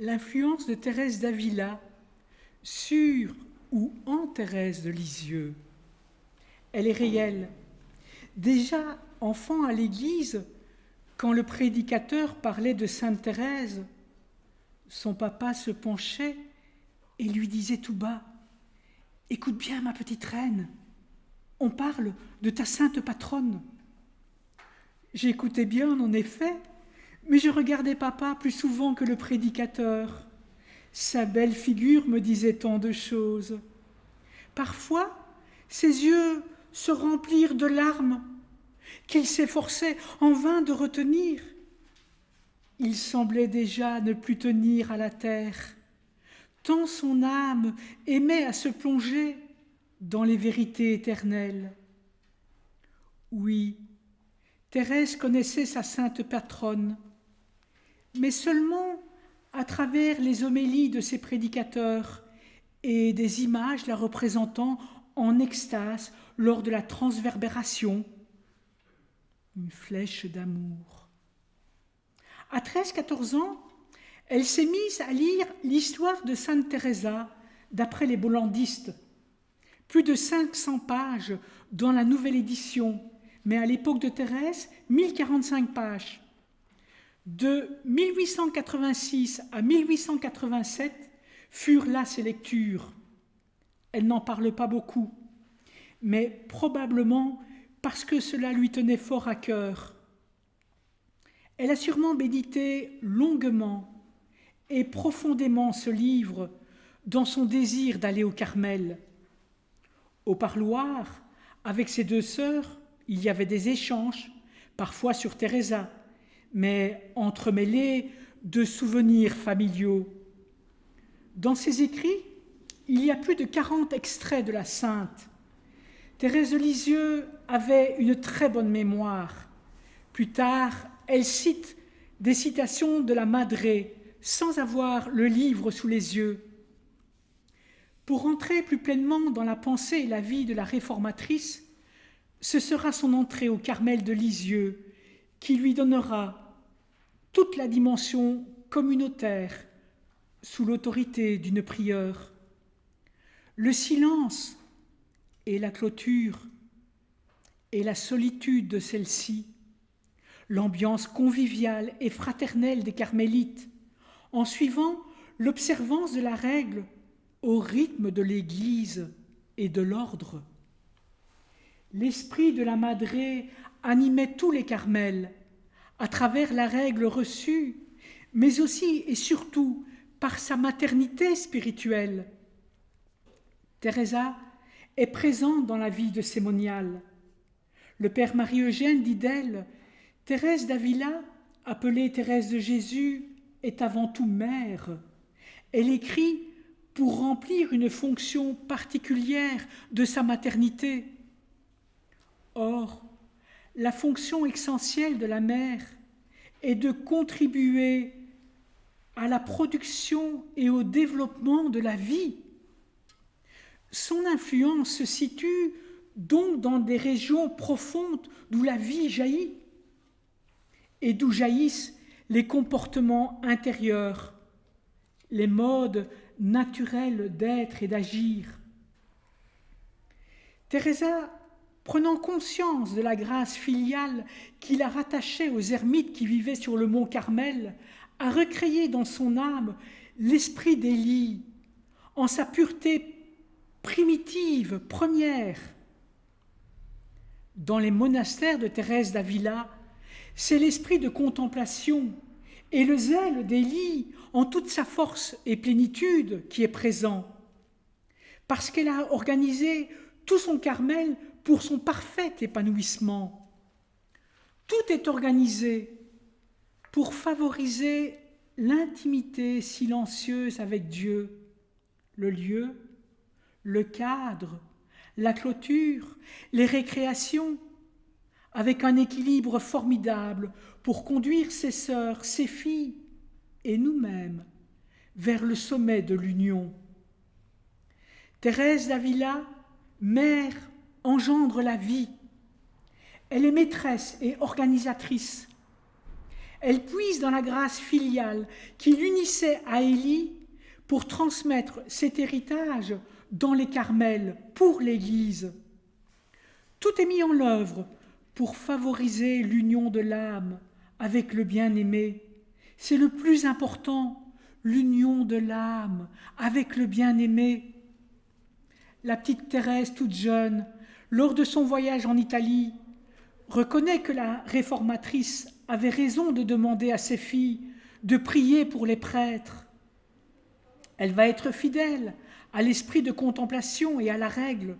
Speaker 2: L'influence de Thérèse d'Avila sur ou en Thérèse de Lisieux, elle est réelle. Déjà enfant à l'église, quand le prédicateur parlait de Sainte Thérèse, son papa se penchait et lui disait tout bas « Écoute bien ma petite reine, on parle de ta sainte patronne. » J'écoutais bien en effet, mais je regardais papa plus souvent que le prédicateur. Sa belle figure me disait tant de choses. Parfois, ses yeux se remplirent de larmes qu'il s'efforçait en vain de retenir. Il semblait déjà ne plus tenir à la terre, tant son âme aimait à se plonger dans les vérités éternelles. Oui, Thérèse connaissait sa sainte patronne, mais seulement à travers les homélies de ses prédicateurs et des images la représentant en extase lors de la transverbération, une flèche d'amour. À 13-14 ans, elle s'est mise à lire l'histoire de Sainte Teresa d'après les bollandistes. Plus de 500 pages dans la nouvelle édition, mais à l'époque de Thérèse, 1045 pages. De 1886 à 1887 furent là ses lectures. Elle n'en parle pas beaucoup, mais probablement parce que cela lui tenait fort à cœur. Elle a sûrement médité longuement et profondément ce livre dans son désir d'aller au Carmel. Au parloir, avec ses deux sœurs, il y avait des échanges, parfois sur Teresa, mais entremêlés de souvenirs familiaux. Dans ses écrits, il y a plus de 40 extraits de la Sainte. Thérèse de Lisieux avait une très bonne mémoire. Plus tard, elle cite des citations de la Madré sans avoir le livre sous les yeux. Pour entrer plus pleinement dans la pensée et la vie de la réformatrice, ce sera son entrée au Carmel de Lisieux qui lui donnera toute la dimension communautaire sous l'autorité d'une prieure. Le silence et la clôture et la solitude de celle-ci, l'ambiance conviviale et fraternelle des carmélites, en suivant l'observance de la règle au rythme de l'Église et de l'ordre. L'esprit de la Madré animait tous les Carmels, à travers la règle reçue, mais aussi et surtout par sa maternité spirituelle. Teresa est présente dans la vie de ces moniales. Le père Marie-Eugène dit d'elle: Thérèse d'Avila, appelée Thérèse de Jésus, est avant tout mère. Elle écrit pour remplir une fonction particulière de sa maternité. Or, la fonction essentielle de la mère est de contribuer à la production et au développement de la vie. Son influence se situe donc dans des régions profondes d'où la vie jaillit et d'où jaillissent les comportements intérieurs, les modes naturels d'être et d'agir. Teresa, prenant conscience de la grâce filiale qui la rattachait aux ermites qui vivaient sur le mont Carmel, a recréé dans son âme l'esprit d'Élie en sa pureté primitive, première. Dans les monastères de Thérèse d'Avila, c'est l'esprit de contemplation et le zèle d'Élie en toute sa force et plénitude qui est présent, parce qu'elle a organisé tout son Carmel pour son parfait épanouissement. Tout est organisé pour favoriser l'intimité silencieuse avec Dieu, le lieu, le cadre, la clôture, les récréations, avec un équilibre formidable pour conduire ses sœurs, ses filles et nous-mêmes vers le sommet de l'union. Thérèse d'Avila, mère, engendre la vie. Elle est maîtresse et organisatrice. Elle puise dans la grâce filiale qui l'unissait à Élie pour transmettre cet héritage dans les Carmels pour l'Église. Tout est mis en œuvre pour favoriser l'union de l'âme avec le bien-aimé. C'est le plus important, l'union de l'âme avec le bien-aimé. La petite Thérèse, toute jeune, lors de son voyage en Italie, reconnaît que la réformatrice avait raison de demander à ses filles de prier pour les prêtres. Elle va être fidèle à l'esprit de contemplation et à la règle.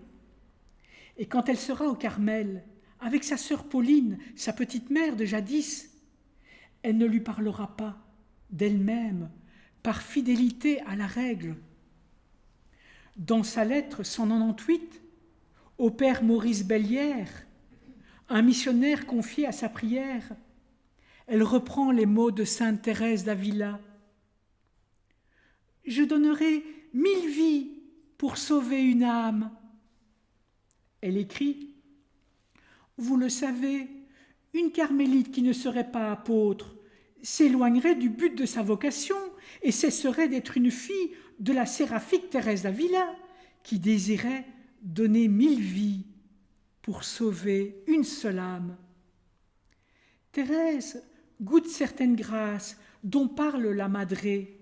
Speaker 2: Et quand elle sera au Carmel, avec sa sœur Pauline, sa petite mère de jadis, elle ne lui parlera pas d'elle-même par fidélité à la règle. Dans sa lettre 198, au père Maurice Bellière, un missionnaire confié à sa prière, elle reprend les mots de sainte Thérèse d'Avila. « Je donnerai 1000 vies pour sauver une âme. » Elle écrit « Vous le savez, une carmélite qui ne serait pas apôtre s'éloignerait du but de sa vocation et cesserait d'être une fille de la séraphique Thérèse d'Avila qui désirait donner 1000 vies pour sauver une seule âme. » Thérèse goûte certaines grâces dont parle la Madré,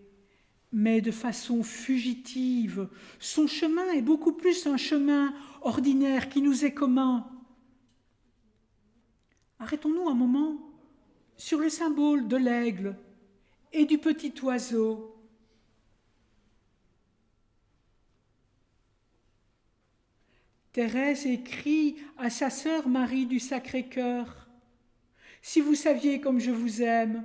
Speaker 2: mais de façon fugitive. Son chemin est beaucoup plus un chemin ordinaire qui nous est commun. Arrêtons-nous un moment sur le symbole de l'aigle et du petit oiseau Thérèse écrit à sa sœur Marie du Sacré-Cœur. Si vous saviez comme je vous aime,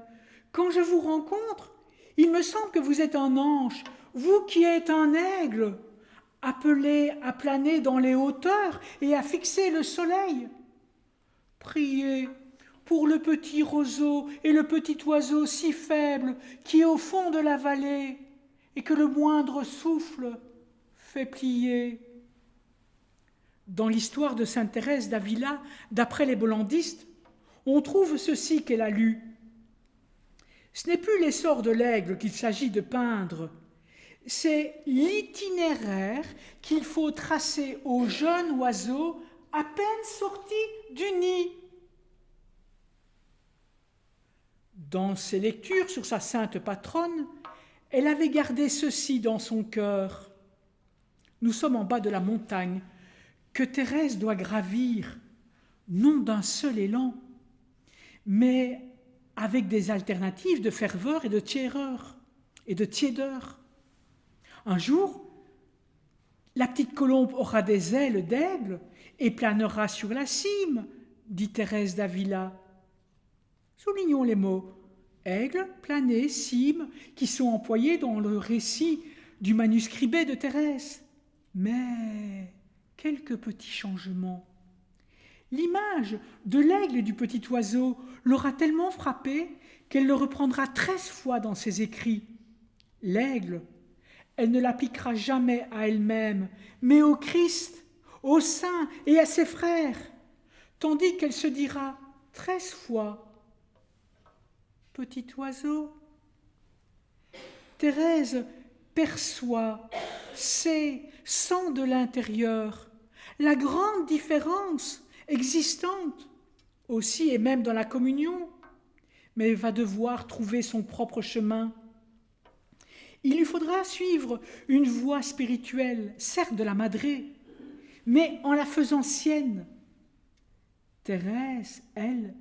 Speaker 2: quand je vous rencontre, il me semble que vous êtes un ange, vous qui êtes un aigle, appelé à planer dans les hauteurs et à fixer le soleil. Priez pour le petit roseau et le petit oiseau si faible qui est au fond de la vallée et que le moindre souffle fait plier. Dans l'histoire de sainte Thérèse d'Avila, d'après les bollandistes, on trouve ceci qu'elle a lu. Ce n'est plus l'essor de l'aigle qu'il s'agit de peindre, c'est l'itinéraire qu'il faut tracer au jeune oiseau à peine sorti du nid. Dans ses lectures sur sa sainte patronne, elle avait gardé ceci dans son cœur. Nous sommes en bas de la montagne que Thérèse doit gravir, non d'un seul élan, mais avec des alternatives de ferveur et de tiédeur. Un jour, la petite colombe aura des ailes d'aigle et planera sur la cime, dit Thérèse d'Avila. Soulignons les mots aigle, planer, cime, qui sont employés dans le récit du manuscrit B de Thérèse. Mais quelques petits changements. L'image de l'aigle et du petit oiseau l'aura tellement frappée qu'elle le reprendra 13 fois dans ses écrits. L'aigle, elle ne l'appliquera jamais à elle-même, mais au Christ, au Saint et à ses frères, tandis qu'elle se dira 13 fois « Petit oiseau ». Thérèse perçoit, sait, sent de l'intérieur la grande différence existante, aussi et même dans la communion, mais va devoir trouver son propre chemin. Il lui faudra suivre une voie spirituelle, certes de la Madré, mais en la faisant sienne. Thérèse, elle,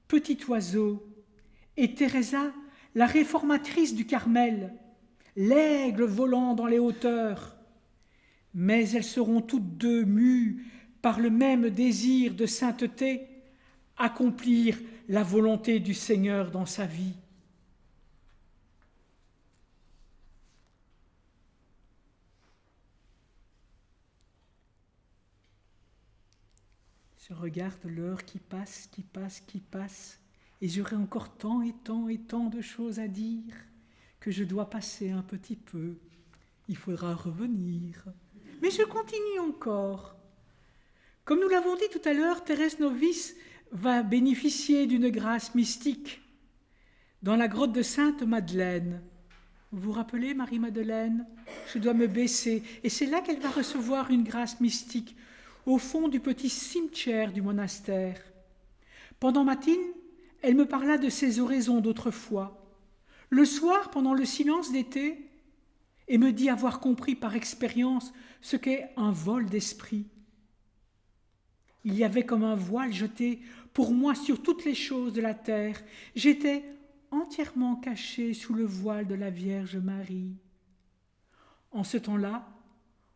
Speaker 2: petit oiseau, et Teresa, la réformatrice du Carmel, l'aigle volant dans les hauteurs. Mais elles seront toutes deux mues par le même désir de sainteté, accomplir la volonté du Seigneur dans sa vie. Je regarde l'heure qui passe, et j'aurai encore tant et tant et tant de choses à dire que je dois passer un petit peu. Il faudra revenir. Mais je continue encore. Comme nous l'avons dit tout à l'heure, Thérèse Novice va bénéficier d'une grâce mystique dans la grotte de Sainte-Madeleine. Vous vous rappelez, Marie-Madeleine? Je dois me baisser. Et c'est là qu'elle va recevoir une grâce mystique, au fond du petit cimetière du monastère. Pendant matine, elle me parla de ses oraisons d'autrefois. Le soir, pendant le silence d'été, et me dit avoir compris par expérience ce qu'est un vol d'esprit. Il y avait comme un voile jeté pour moi sur toutes les choses de la terre. J'étais entièrement cachée sous le voile de la Vierge Marie. En ce temps-là,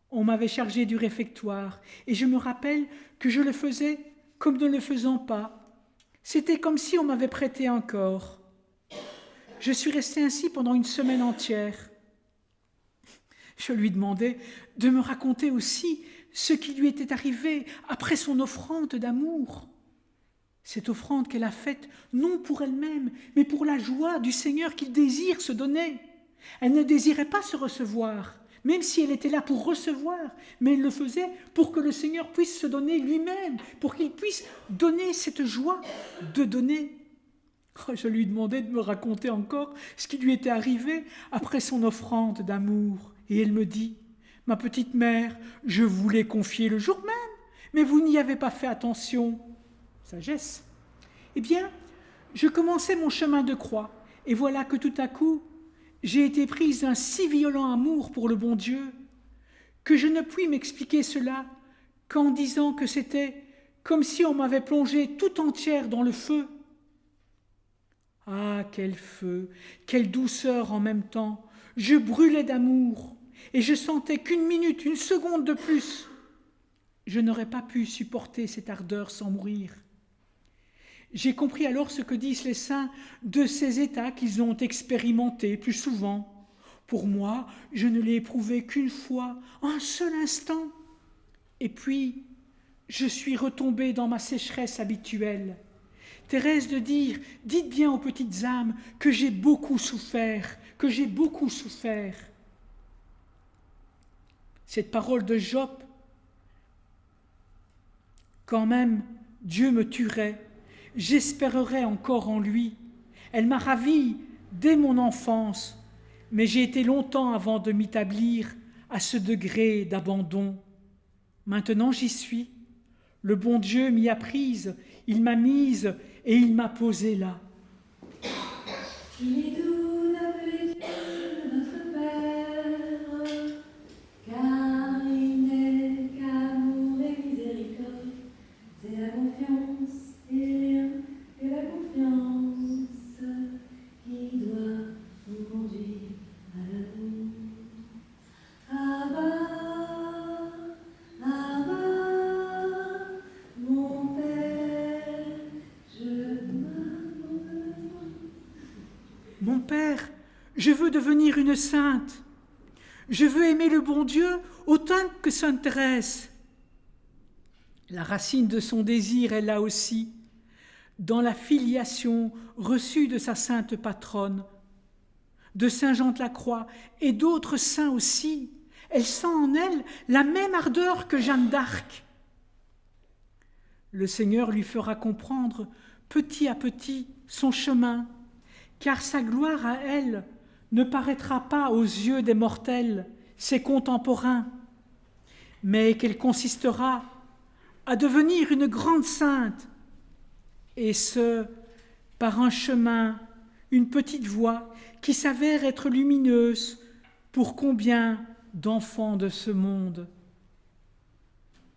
Speaker 2: on m'avait chargé du réfectoire, et je me rappelle que je le faisais comme ne le faisant pas. C'était comme si on m'avait prêté un corps. Je suis restée ainsi pendant une semaine entière. Je lui demandais de me raconter aussi ce qui lui était arrivé après son offrande d'amour. Cette offrande qu'elle a faite non pour elle-même, mais pour la joie du Seigneur qu'il désire se donner. Elle ne désirait pas se recevoir, même si elle était là pour recevoir, mais elle le faisait pour que le Seigneur puisse se donner lui-même, pour qu'il puisse donner cette joie de donner. Je lui demandais de me raconter encore ce qui lui était arrivé après son offrande d'amour. Et elle me dit, « Ma petite mère, je vous l'ai confié le jour même, mais vous n'y avez pas fait attention. » Sagesse. Eh bien, je commençais mon chemin de croix, et voilà que tout à coup, j'ai été prise d'un si violent amour pour le bon Dieu, que je ne puis m'expliquer cela qu'en disant que c'était comme si on m'avait plongée tout entière dans le feu. Ah, quel feu, quelle douceur en même temps! Je brûlais d'amour, et je sentais qu'une minute, une seconde de plus, je n'aurais pas pu supporter cette ardeur sans mourir. J'ai compris alors ce que disent les saints de ces états qu'ils ont expérimentés plus souvent. Pour moi, je ne l'ai éprouvé qu'une fois, un seul instant. Et puis, je suis retombée dans ma sécheresse habituelle. Thérèse de dire, dites bien aux petites âmes que j'ai beaucoup souffert, que j'ai beaucoup souffert. Cette parole de Job, quand même Dieu me tuerait, j'espérerais encore en lui. Elle m'a ravie dès mon enfance, mais j'ai été longtemps avant de m'établir à ce degré d'abandon. Maintenant j'y suis. Le bon Dieu m'y a prise, il m'a mise et il m'a posée là.
Speaker 3: Il est doux d'appeler Dieu notre Père, car il n'est qu'amour et miséricorde. C'est la confiance et rien que la confiance qui doit nous conduire à l'amour. Abba, Abba, mon Père, je m'abandonne à toi.
Speaker 2: Mon Père, je veux devenir une sainte. Je veux aimer le bon Dieu autant que Sainte Thérèse. La racine de son désir est là aussi, dans la filiation reçue de sa sainte patronne, de Saint Jean de la Croix et d'autres saints aussi. Elle sent en elle la même ardeur que Jeanne d'Arc. Le Seigneur lui fera comprendre petit à petit son chemin, car sa gloire à elle ne paraîtra pas aux yeux des mortels, ses contemporains, mais qu'elle consistera à devenir une grande sainte, et ce, par un chemin, une petite voie qui s'avère être lumineuse pour combien d'enfants de ce monde.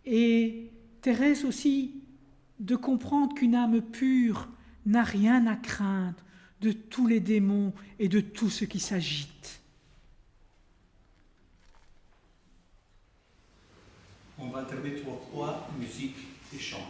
Speaker 2: Et Thérèse aussi, de comprendre qu'une âme pure n'a rien à craindre de tous les démons et de tout ce qui s'agite.
Speaker 4: On va entamer 3 musique et chant.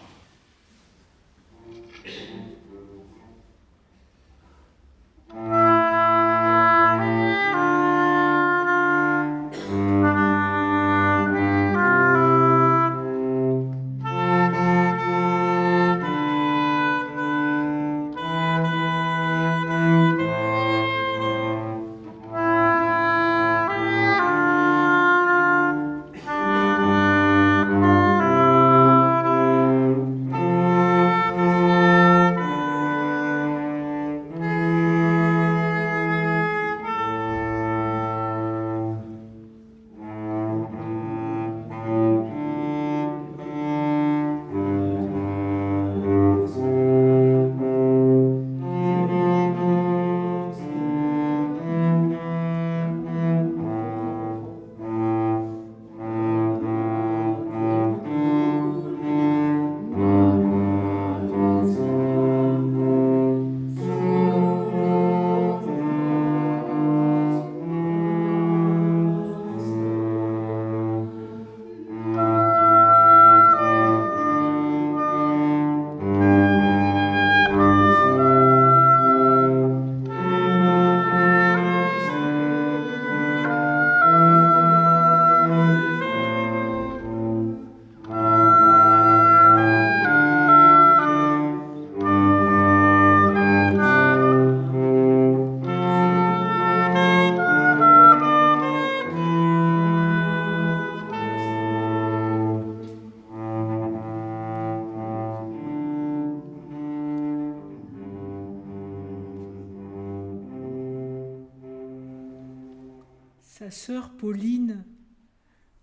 Speaker 2: Sa sœur Pauline,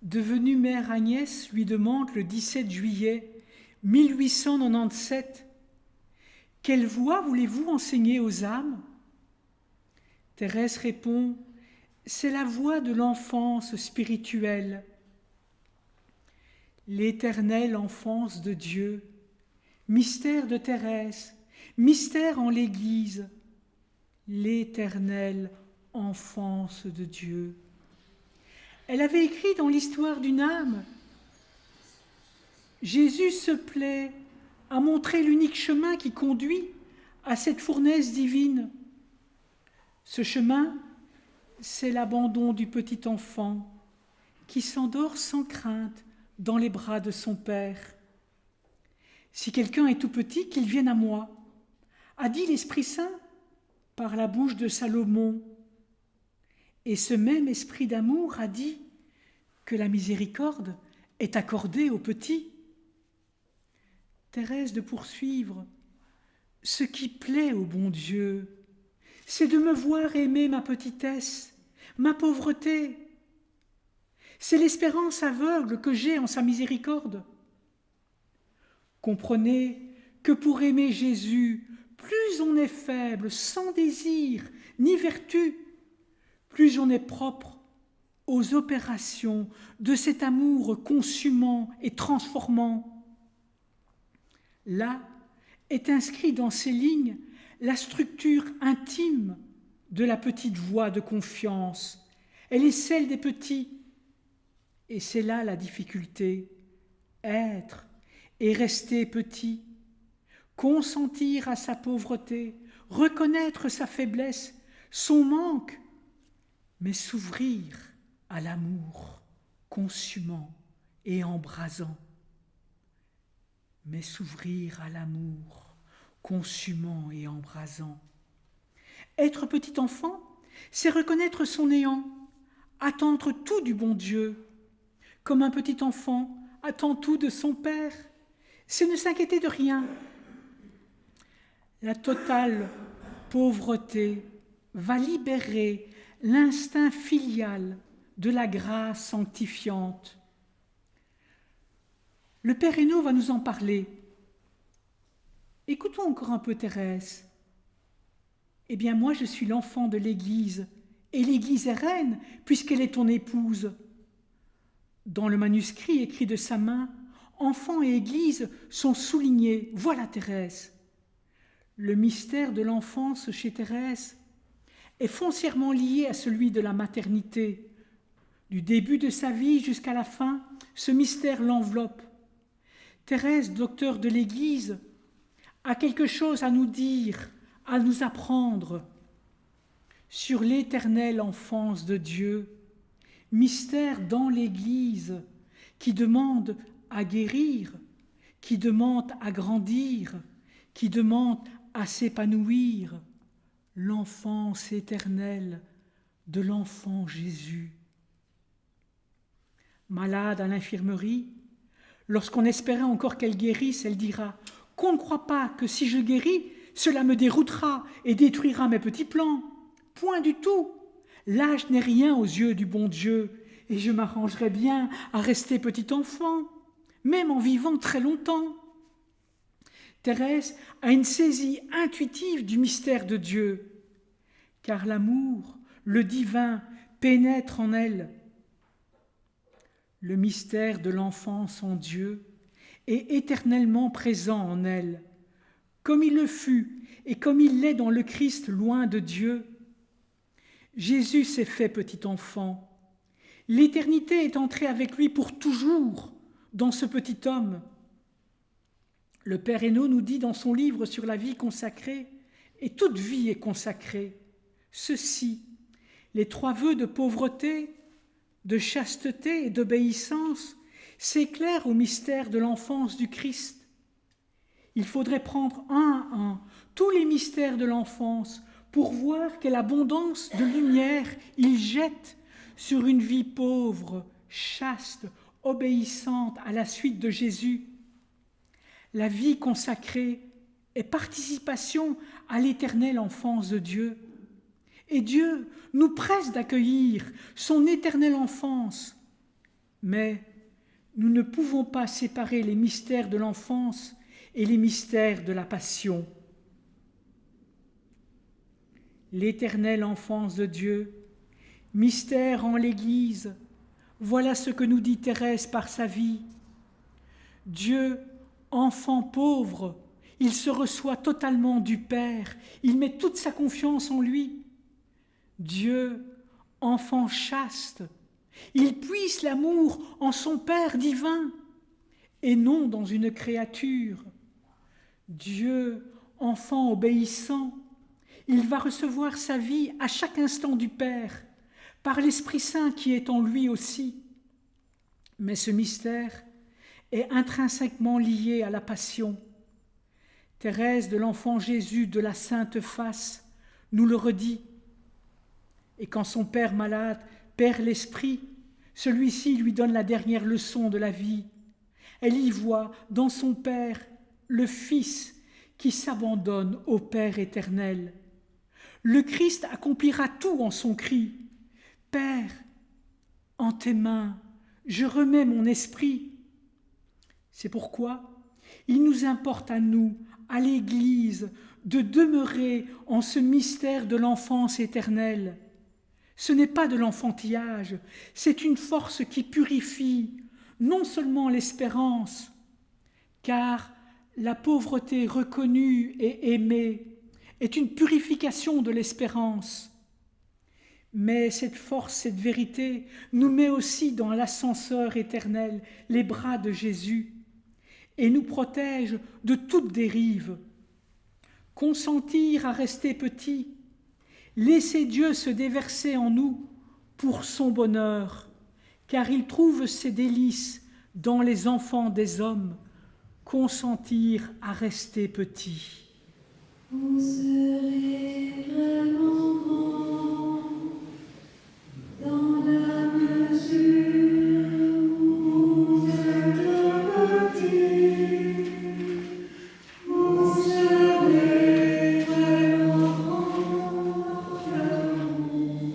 Speaker 2: devenue mère Agnès, lui demande le 17 juillet 1897 « Quelle voie voulez-vous enseigner aux âmes ?» Thérèse répond « C'est la voie de l'enfance spirituelle, l'éternelle enfance de Dieu, mystère de Thérèse, mystère en l'Église, l'éternelle enfance de Dieu. » Elle avait écrit dans l'histoire d'une âme Jésus se plaît à montrer l'unique chemin qui conduit à cette fournaise divine. Ce chemin, c'est l'abandon du petit enfant qui s'endort sans crainte dans les bras de son Père. Si quelqu'un est tout petit, qu'il vienne à moi, a dit l'Esprit Saint par la bouche de Salomon. Et ce même esprit d'amour a dit que la miséricorde est accordée aux petits. Thérèse de poursuivre, ce qui plaît au bon Dieu, c'est de me voir aimer ma petitesse, ma pauvreté. C'est l'espérance aveugle que j'ai en sa miséricorde. Comprenez que pour aimer Jésus, plus on est faible, sans désir ni vertu, plus on est propre aux opérations de cet amour consumant et transformant. Là est inscrit dans ces lignes la structure intime de la petite voix de confiance. Elle est celle des petits. Et c'est là la difficulté. Être et rester petit, consentir à sa pauvreté, reconnaître sa faiblesse, son manque, mais s'ouvrir à l'amour consumant et embrasant. Mais s'ouvrir à l'amour consumant et embrasant. Être petit enfant, c'est reconnaître son néant, attendre tout du bon Dieu, comme un petit enfant attend tout de son Père. C'est ne s'inquiéter de rien. La totale pauvreté va libérer l'instinct filial de la grâce sanctifiante. Le Père Hénaud va nous en parler. Écoutons encore un peu Thérèse. Eh bien, moi, je suis l'enfant de l'Église, et l'Église est reine, puisqu'elle est ton épouse. Dans le manuscrit écrit de sa main, enfant et Église sont soulignés. Voilà Thérèse. Le mystère de l'enfance chez Thérèse est foncièrement lié à celui de la maternité. Du début de sa vie jusqu'à la fin, ce mystère l'enveloppe. Thérèse, docteur de l'Église, a quelque chose à nous dire, à nous apprendre sur l'éternelle enfance de Dieu, mystère dans l'Église qui demande à guérir, qui demande à grandir, qui demande à s'épanouir, l'enfance éternelle de l'enfant Jésus. Malade à l'infirmerie, lorsqu'on espérait encore qu'elle guérisse, elle dira « Qu'on ne croit pas que si je guéris, cela me déroutera et détruira mes petits plans. Point du tout. L'âge n'est rien aux yeux du bon Dieu, et je m'arrangerai bien à rester petit enfant, même en vivant très longtemps. » Thérèse a une saisie intuitive du mystère de Dieu, car l'amour, le divin, pénètre en elle. Le mystère de l'enfance en Dieu est éternellement présent en elle, comme il le fut et comme il l'est dans le Christ loin de Dieu. Jésus s'est fait petit enfant. L'éternité est entrée avec lui pour toujours dans ce petit homme. Le Père Hénaud nous dit dans son livre sur la vie consacrée, et toute vie est consacrée, ceci, les 3 vœux de pauvreté, de chasteté et d'obéissance s'éclairent au mystère de l'enfance du Christ. Il faudrait prendre un à un tous les mystères de l'enfance pour voir quelle abondance de lumière il jette sur une vie pauvre, chaste, obéissante à la suite de Jésus. La vie consacrée est participation à l'éternelle enfance de Dieu. Et Dieu nous presse d'accueillir son éternelle enfance. Mais nous ne pouvons pas séparer les mystères de l'enfance et les mystères de la passion. L'éternelle enfance de Dieu, mystère en l'Église, voilà ce que nous dit Thérèse par sa vie. Dieu, enfant pauvre, il se reçoit totalement du Père, il met toute sa confiance en lui. Dieu, enfant chaste, il puise l'amour en son Père divin et non dans une créature. Dieu, enfant obéissant, il va recevoir sa vie à chaque instant du Père, par l'Esprit Saint qui est en lui aussi. Mais ce mystère est intrinsèquement lié à la passion. Thérèse de l'Enfant Jésus de la Sainte Face nous le redit. Et quand son père malade perd l'esprit, celui-ci lui donne la dernière leçon de la vie. Elle y voit dans son Père le Fils qui s'abandonne au Père éternel. Le Christ accomplira tout en son cri. « Père, en tes mains, je remets mon esprit. » C'est pourquoi il nous importe à nous, à l'Église, de demeurer en ce mystère de l'enfance éternelle. Ce n'est pas de l'enfantillage, c'est une force qui purifie non seulement l'espérance, car la pauvreté reconnue et aimée est une purification de l'espérance. Mais cette force, cette vérité, nous met aussi dans l'ascenseur éternel, les bras de Jésus, et nous protège de toute dérive. Consentir à rester petit, laisser Dieu se déverser en nous pour son bonheur, car il trouve ses délices dans les enfants des hommes. Consentir à rester petit.
Speaker 3: Vous serez vraiment grand dans la mesure où vous êtes petit. Vous serez vraiment grand dans l'amour.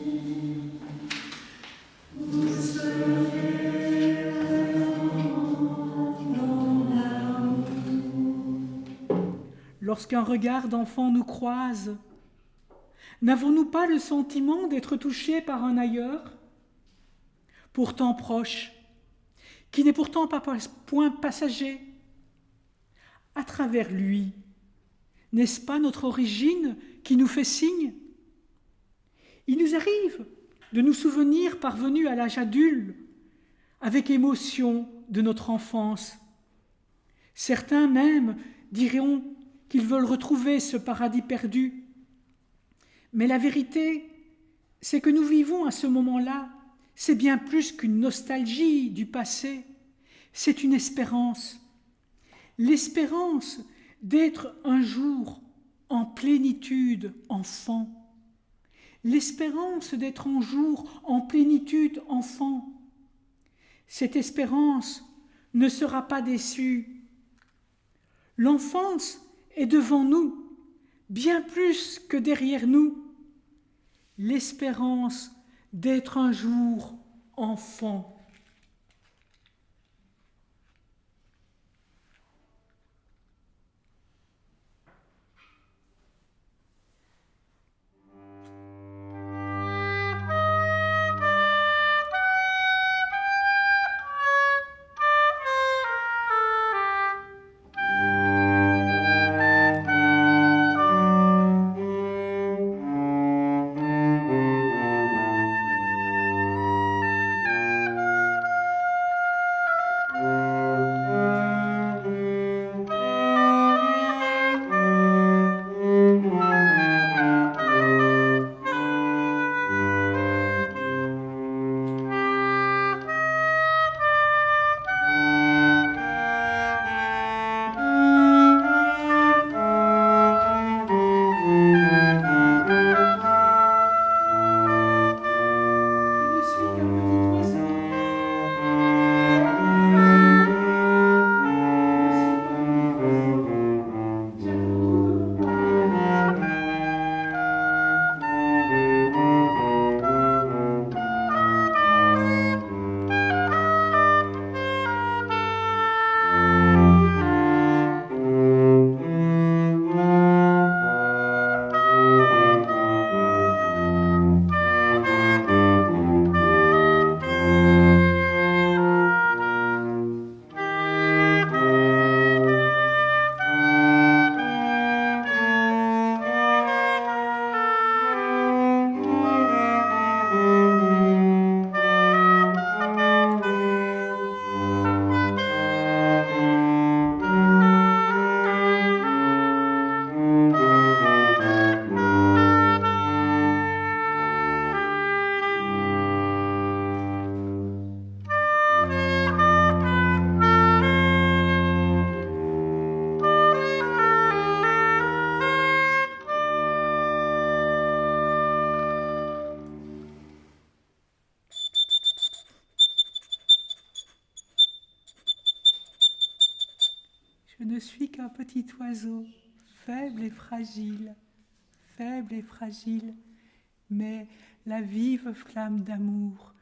Speaker 3: Vous serez vraiment dans l'amour.
Speaker 2: Lorsqu'un regard d'enfant nous croise, n'avons-nous pas le sentiment d'être touchés par un ailleurs, pourtant proche, qui n'est pourtant pas point passager? À travers lui, n'est-ce pas notre origine qui nous fait signe? Il nous arrive de nous souvenir parvenus à l'âge adulte, avec émotion de notre enfance. Certains même diront qu'ils veulent retrouver ce paradis perdu. Mais la vérité, c'est que nous vivons à ce moment-là, c'est bien plus qu'une nostalgie du passé, c'est une espérance. L'espérance d'être un jour en plénitude enfant. L'espérance d'être un jour en plénitude enfant. Cette espérance ne sera pas déçue. L'enfance est devant nous, bien plus que derrière nous. L'espérance d'être un jour enfant.
Speaker 5: Je ne suis qu'un petit oiseau, faible et fragile, mais la vive flamme d'amour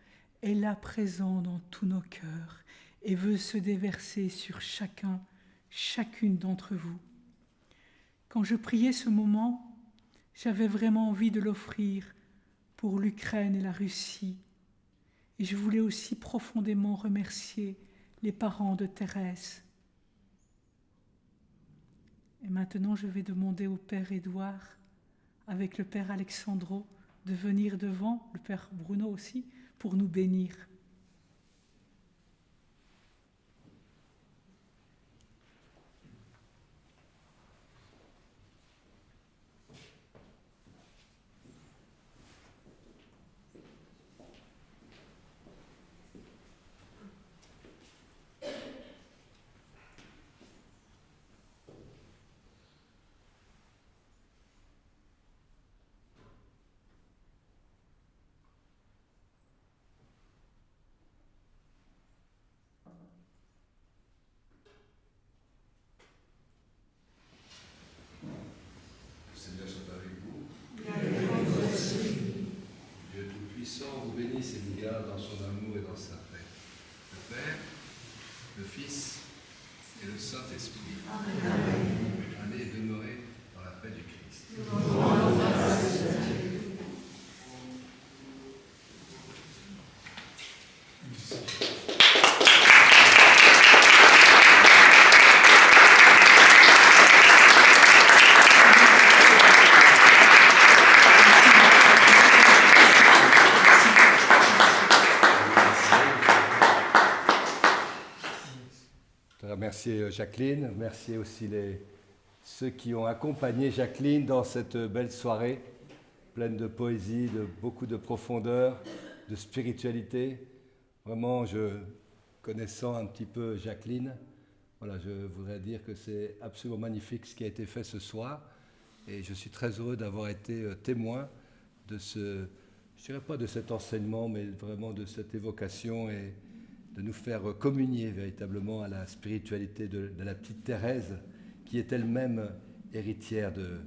Speaker 5: est là présent dans tous nos cœurs et veut se déverser sur chacun, chacune d'entre vous. Quand je priais ce moment, j'avais vraiment envie de l'offrir pour l'Ukraine et la Russie. Et je voulais aussi profondément remercier les parents de Thérèse. Et maintenant, je vais demander au Père Édouard, avec le Père Alexandro, de venir devant, le Père Bruno aussi, pour nous bénir.
Speaker 1: Le Seigneur soit avec vous. Dieu Tout-Puissant vous bénisse et vous garde dans son amour et dans sa paix. Le Père, le Fils et le Saint-Esprit. Allez demeurer dans la paix du Christ. Je voudrais remercier Jacqueline, remercier aussi ceux qui ont accompagné Jacqueline dans cette belle soirée, pleine de poésie, de beaucoup de profondeur, de spiritualité. Vraiment, connaissant un petit peu Jacqueline, voilà, je voudrais dire que c'est absolument magnifique ce qui a été fait ce soir. Et je suis très heureux d'avoir été témoin de je dirais pas de cet enseignement, mais vraiment de cette évocation et de nous faire communier véritablement à la spiritualité de la petite Thérèse, qui est elle-même héritière de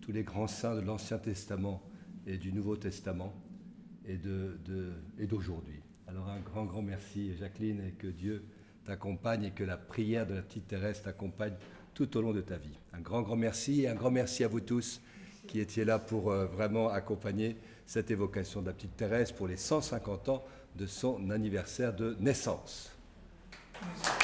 Speaker 1: tous les grands saints de l'Ancien Testament et du Nouveau Testament et d'aujourd'hui. Alors un grand, grand merci Jacqueline, et que Dieu t'accompagne et que la prière de la petite Thérèse t'accompagne tout au long de ta vie. Un grand, grand merci, et un grand merci à vous tous qui étiez là pour vraiment accompagner cette évocation de la petite Thérèse pour les 150 ans de son anniversaire de naissance.
Speaker 5: Merci.